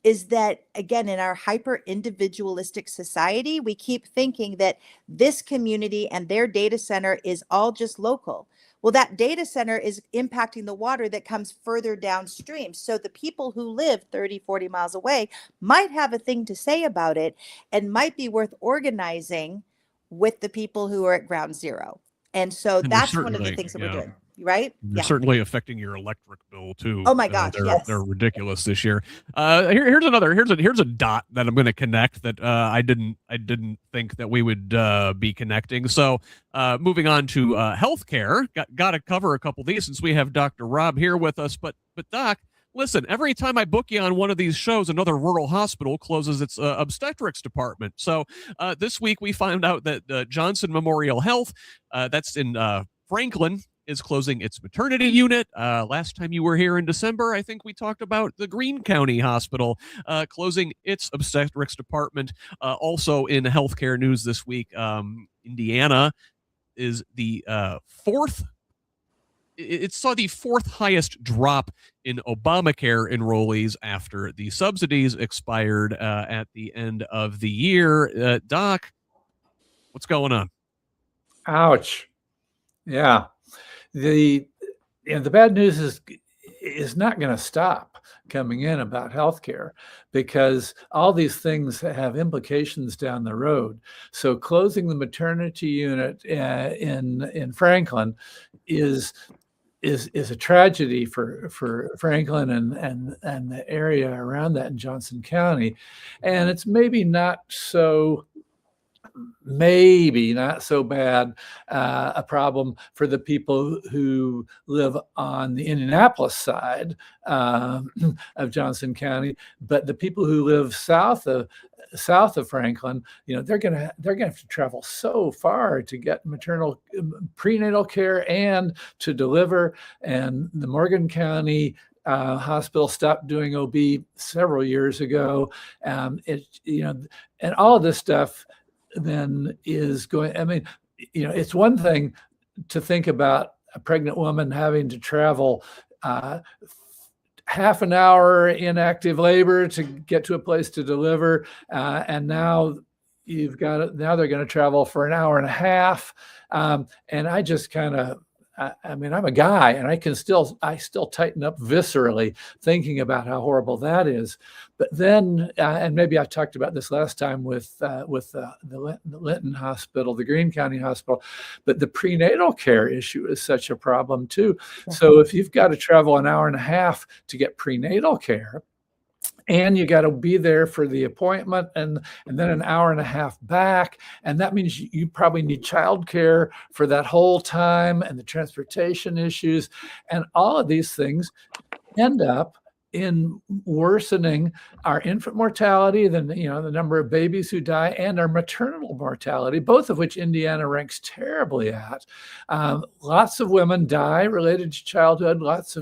is that, again, in our hyper individualistic society, we keep thinking that this community and their data center is all just local. Well, that data center is impacting the water that comes further downstream. So the people who live 30, 40 miles away might have a thing to say about it and might be worth organizing with the people who are at ground zero. And so that's one of the things that we're doing. Right? They're certainly affecting your electric bill too. Oh my gosh, yes. They're ridiculous this year. Here's a dot that I'm going to connect that I didn't think that we would be connecting. So moving on to healthcare, got to cover a couple of these since we have Dr. Rob here with us. But Doc, listen, every time I book you on one of these shows, another rural hospital closes its obstetrics department. So this week we found out that Johnson Memorial Health, that's in Franklin, is closing its maternity unit. Last time you were here in December, I think we talked about the Greene County Hospital closing its obstetrics department. Also in healthcare news this week, Indiana is the fourth. It saw the fourth highest drop in Obamacare enrollees after the subsidies expired at the end of the year. Doc, what's going on? Ouch. Yeah. The bad news is not going to stop coming in about healthcare because all these things have implications down the road. So closing the maternity unit in Franklin is a tragedy for Franklin and the area around that in Johnson County, and it's maybe not so bad a problem for the people who live on the Indianapolis side of Johnson County, but the people who live south of Franklin, they're gonna have to travel so far to get maternal prenatal care and to deliver. And the Morgan County hospital stopped doing OB several years ago. And all of this stuff then is going, it's one thing to think about a pregnant woman having to travel half an hour in active labor to get to a place to deliver. And now now they're going to travel for an hour and a half. And I just kind of, I mean, I'm a guy, and I still tighten up viscerally thinking about how horrible that is. But then, and maybe I talked about this last time with the Linton Hospital, the Greene County Hospital, but the prenatal care issue is such a problem too. So if you've got to travel an hour and a half to get prenatal care, and you got to be there for the appointment and then an hour and a half back. And that means you probably need childcare for that whole time, and the transportation issues. And all of these things end up in worsening our infant mortality, the number of babies who die, and our maternal mortality, both of which Indiana ranks terribly at. Lots of women die related to childhood. Lots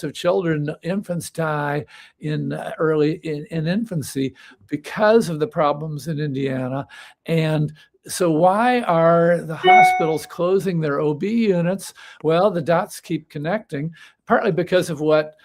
of children, infants die in infancy because of the problems in Indiana. And so why are the hospitals closing their OB units? Well, the dots keep connecting, partly because of what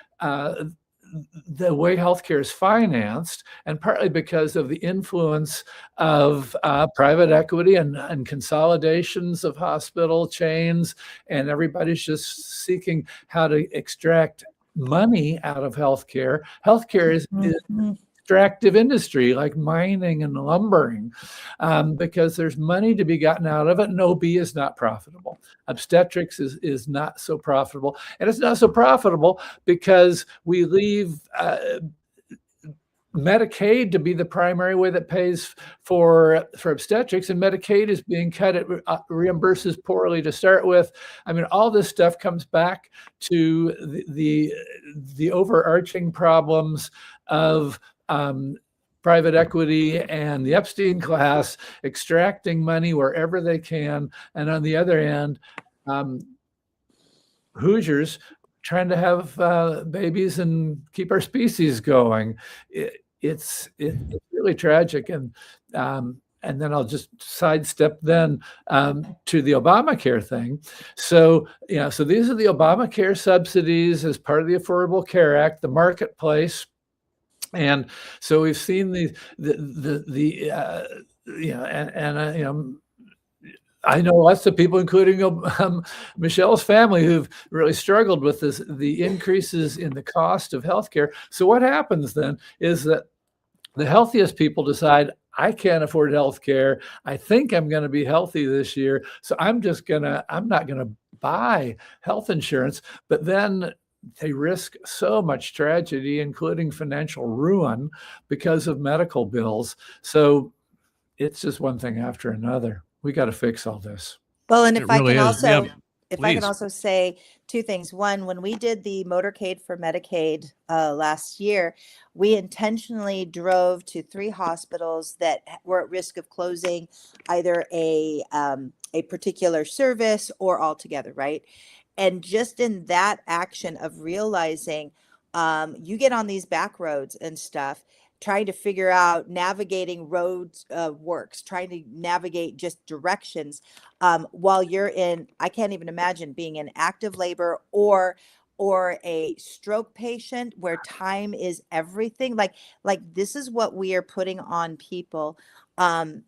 the way healthcare is financed, and partly because of the influence of private equity and consolidations of hospital chains, and everybody's just seeking how to extract money out of healthcare. Healthcare is extractive industry like mining and lumbering, because there's money to be gotten out of it, and OB is not profitable. Obstetrics is not so profitable, and it's not so profitable because we leave Medicaid to be the primary way that pays for obstetrics, and Medicaid is being cut. It reimburses poorly to start with. I mean, all this stuff comes back to the overarching problems of private equity and the Epstein class extracting money wherever they can. And on the other hand, Hoosiers trying to have babies and keep our species going. It's really tragic. And then I'll just sidestep then to the Obamacare thing. So these are the Obamacare subsidies as part of the Affordable Care Act, the marketplace. And so we've seen I know lots of people, including Michelle's family, who've really struggled with the increases in the cost of healthcare. So what happens then is that the healthiest people decide, I can't afford healthcare. I think I'm going to be healthy this year, so I'm not going to buy health insurance. But then they risk so much tragedy, including financial ruin, because of medical bills. So it's just one thing after another. We got to fix all this. Well, and if I can also say two things. One, when we did the motorcade for Medicaid last year, we intentionally drove to 3 hospitals that were at risk of closing either a particular service or altogether, right? And just in that action of realizing you get on these back roads and stuff, trying to figure out navigating roads works, trying to navigate just directions while you're in, I can't even imagine being in active labor or a stroke patient where time is everything. Like this is what we are putting on people, and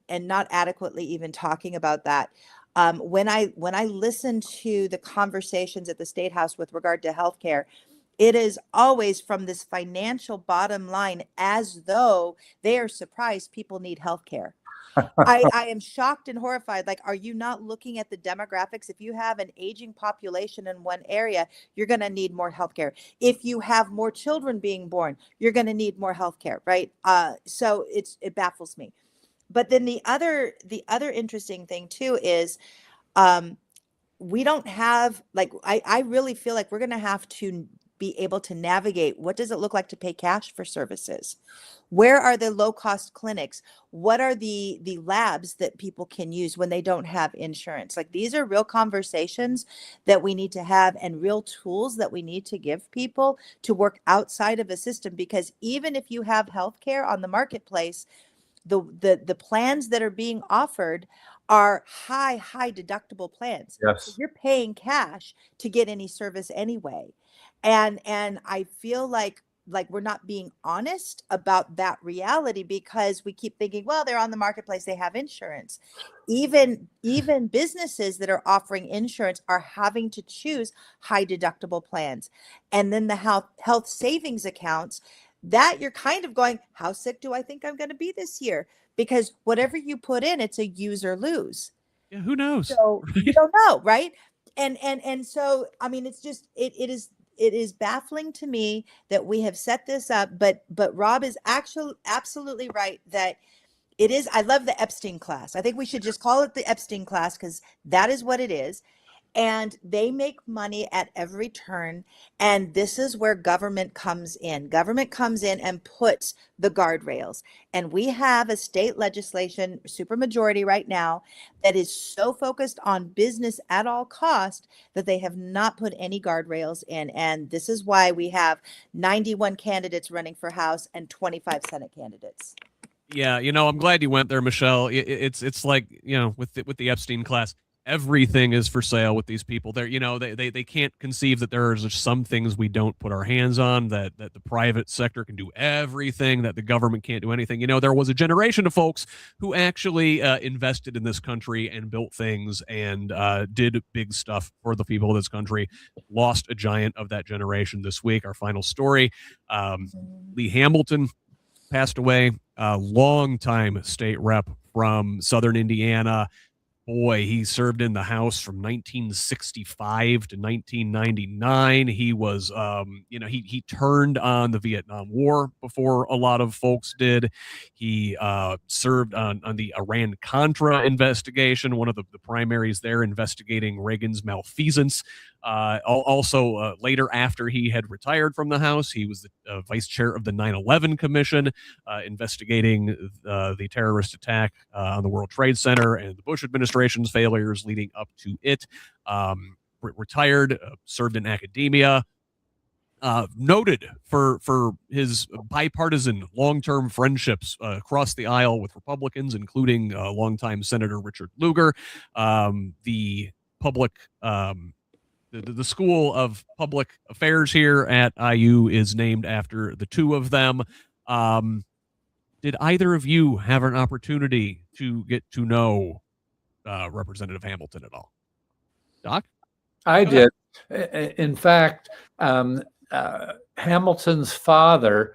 not adequately even talking about that. When I listen to the conversations at the State House with regard to healthcare, it is always from this financial bottom line, as though they are surprised people need healthcare. I am shocked and horrified. Like, are you not looking at the demographics? If you have an aging population in one area, you're going to need more healthcare. If you have more children being born, you're going to need more healthcare, right? So it baffles me. But then the other interesting thing too is we don't have, like, I really feel like we're going to have to be able to navigate. What does it look like to pay cash for services? Where are the low cost clinics? What are the labs that people can use when they don't have insurance? Like, these are real conversations that we need to have, and real tools that we need to give people to work outside of a system. Because even if you have healthcare on the marketplace, the plans that are being offered are high deductible plans. Yes. So you're paying cash to get any service anyway. And I feel like we're not being honest about that reality, because we keep thinking, well, they're on the marketplace, they have insurance. Even businesses that are offering insurance are having to choose high deductible plans. And then the health savings accounts, that you're kind of going, how sick do I think I'm going to be this year? Because whatever you put in, it's a use or lose. Yeah, who knows? So you don't know, right? And so, I mean, it's just, it is baffling to me that we have set this up, but Rob is actually absolutely right that it is. I love the Epstein class. I think we should just call it the Epstein class, because that is what it is. And they make money at every turn. And this is where government comes in. Government comes in and puts the guardrails. And we have a state legislation supermajority right now that is so focused on business at all cost that they have not put any guardrails in. And this is why we have 91 candidates running for House and 25 Senate candidates. Yeah, I'm glad you went there, Michelle. It's like, with the Epstein class, everything is for sale with these people. They're, they can't conceive that there are just some things we don't put our hands on, that the private sector can do everything, that the government can't do anything. There was a generation of folks who actually invested in this country and built things and did big stuff for the people of this country. Lost a giant of that generation this week. Our final story, Lee Hamilton passed away, a longtime state rep from Southern Indiana. Boy, he served in the House from 1965 to 1999. He was, he turned on the Vietnam War before a lot of folks did. He served on the Iran-Contra investigation, one of the primaries there, investigating Reagan's malfeasance. Also, later, after he had retired from the House, he was the vice chair of the 9/11 Commission, investigating the terrorist attack on the World Trade Center and the Bush administration's failures leading up to it. Retired, served in academia, noted for his bipartisan long-term friendships across the aisle with Republicans, including longtime Senator Richard Lugar. The public the School of Public Affairs here at IU is named after the two of them. Did either of you have an opportunity to get to know Representative Hamilton at all? Doc? I did. In fact, Hamilton's father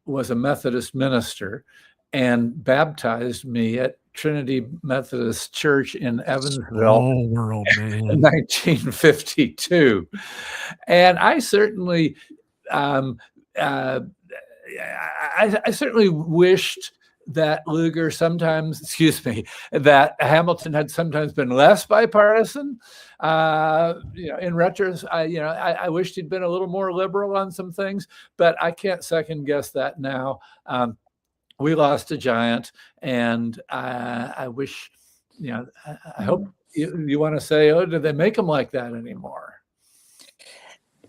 was a Methodist minister and baptized me at Trinity Methodist Church in Evansville world, man. in 1952. And I certainly I certainly wished that that Hamilton had sometimes been less bipartisan. In retrospect, I wished he'd been a little more liberal on some things, but I can't second guess that now. We lost a giant, and I wish, I hope you want to say, oh, did they make him like that anymore?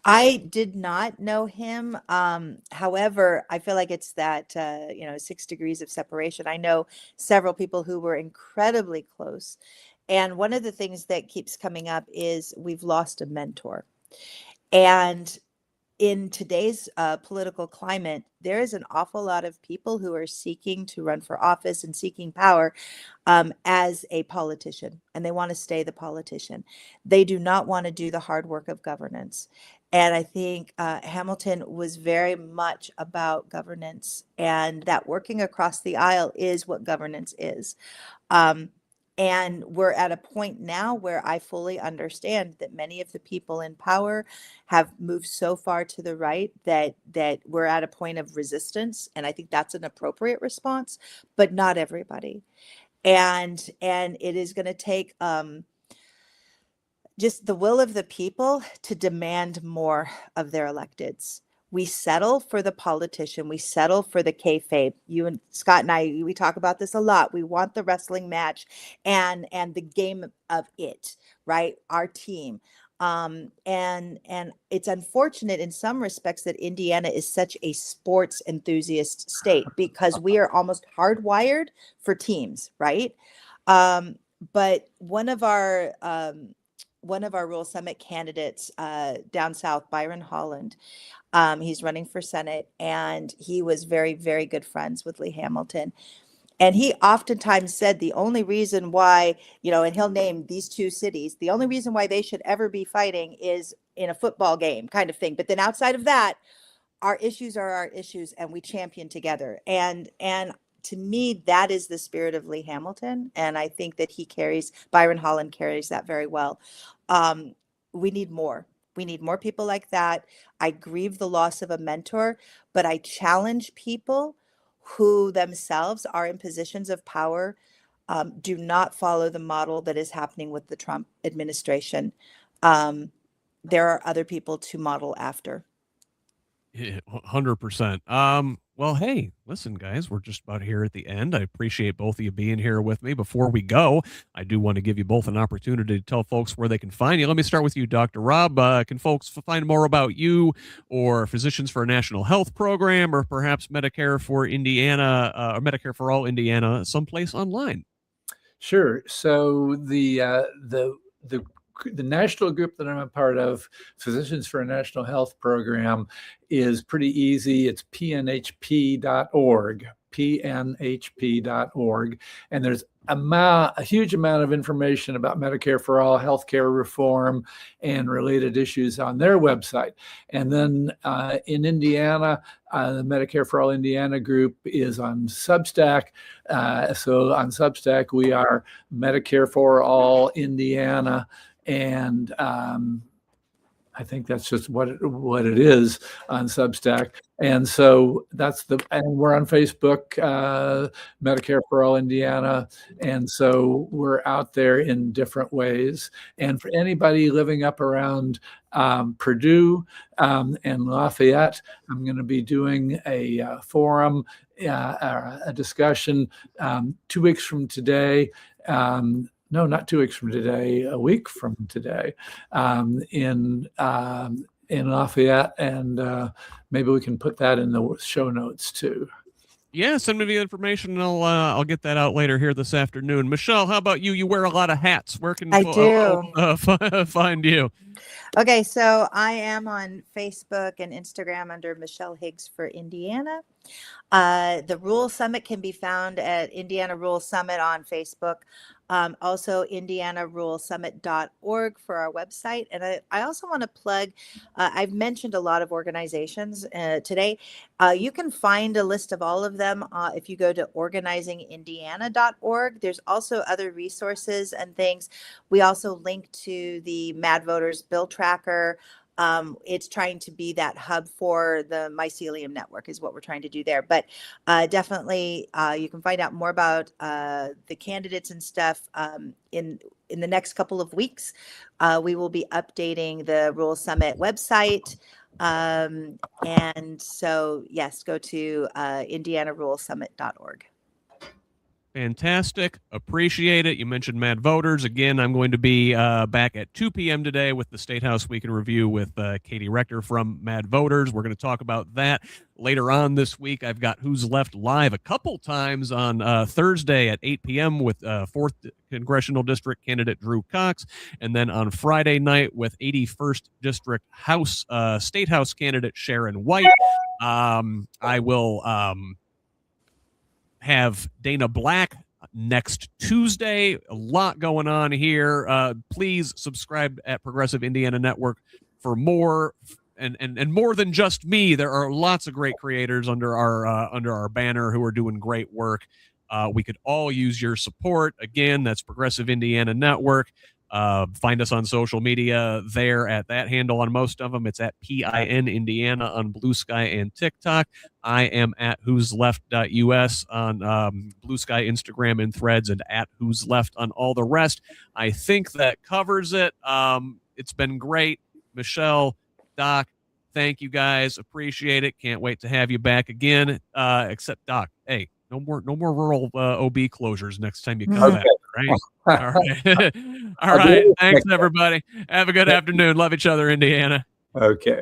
I did not know him. However, I feel like it's that, 6 degrees of separation. I know several people who were incredibly close. And one of the things that keeps coming up is we've lost a mentor. And in today's political climate, there is an awful lot of people who are seeking to run for office and seeking power as a politician, and they want to stay the politician. They do not want to do the hard work of governance. And I think Hamilton was very much about governance, and that working across the aisle is what governance is. And we're at a point now where I fully understand that many of the people in power have moved so far to the right that we're at a point of resistance. And I think that's an appropriate response, but not everybody. And it is going to take just the will of the people to demand more of their electeds. We settle for the politician. We settle for the kayfabe. You and Scott and I, we talk about this a lot. We want the wrestling match and the game of it, right? Our team. And it's unfortunate in some respects that Indiana is such a sports enthusiast state, because we are almost hardwired for teams, right? But one of our one of our Rural Summit candidates down south, Byron Holland. He's running for Senate, and he was very, very good friends with Lee Hamilton. And he oftentimes said the only reason why, and he'll name these two cities, the only reason why they should ever be fighting is in a football game kind of thing. But then outside of that, our issues are our issues, and we champion together. And to me, that is the spirit of Lee Hamilton. And I think that Byron Holland carries that very well. We need more. We need more people like that. I grieve the loss of a mentor, but I challenge people who themselves are in positions of power. Do not follow the model that is happening with the Trump administration. There are other people to model after. Yeah, 100%. Well, hey, listen, guys, we're just about here at the end. I appreciate both of you being here with me. Before we go, I do want to give you both an opportunity to tell folks where they can find you. Let me start with you, Dr. Rob. Can folks find more about you or Physicians for a National Health Program, or perhaps Medicare for Indiana, or Medicare for All Indiana, someplace online? Sure. So the national group that I'm a part of, Physicians for a National Health Program, is pretty easy. It's pnhp.org, pnhp.org. And there's a huge amount of information about Medicare for All, healthcare reform, and related issues on their website. And then in Indiana, the Medicare for All Indiana group is on Substack. So on Substack, we are Medicare for All Indiana. And I think that's just what it is on Substack. And so and we're on Facebook, Medicare for All Indiana. And so we're out there in different ways. And for anybody living up around Purdue and Lafayette, I'm going to be doing a forum, a discussion 2 weeks from today. No, not 2 weeks from today, a week from today, in Lafayette, and maybe we can put that in the show notes too. Yeah, send me the information, and I'll get that out later here this afternoon. Michelle, how about you? You wear a lot of hats. Where can find you? Okay, so I am on Facebook and Instagram under Michelle Higgs for Indiana. The Rural Summit can be found at Indiana Rural Summit on Facebook. Also indianaruralsummit.org for our website. And I also want to plug, I've mentioned a lot of organizations today. You can find a list of all of them if you go to organizingindiana.org. There's also other resources and things. We also link to the Mad Voters Bill Tracker. It's trying to be that hub for the mycelium network is what we're trying to do there. But definitely you can find out more about the candidates and stuff in the next couple of weeks. We will be updating the Rural Summit website. And so, yes, go to indianaruralsummit.org. Fantastic. Appreciate it. You mentioned Mad Voters. Again, I'm going to be back at 2 p.m. today with the State House Week in Review with Katie Rector from Mad Voters. We're going to talk about that later on this week. I've got Who's Left live a couple times on Thursday at 8 p.m. with 4th Congressional District candidate Drew Cox, and then on Friday night with 81st District State House candidate Sharon White. I will have Dana Black next Tuesday. A lot going on here. Please subscribe at Progressive Indiana Network for more, and more than just me. There are lots of great creators under our banner who are doing great work. We could all use your support. Again, that's Progressive Indiana Network. Find us on social media there at that handle on most of them. It's at PIN Indiana on Blue Sky and TikTok. I am at who'sleft.us on Blue Sky, Instagram, and Threads, and at Who's Left on all the rest. I think that covers it. It's been great. Michelle, Doc, thank you guys. Appreciate it. Can't wait to have you back again. Except Doc, hey, no more rural OB closures next time you come back, right? All right. All right. Thanks, everybody. Have a good afternoon. Love each other, Indiana. Okay.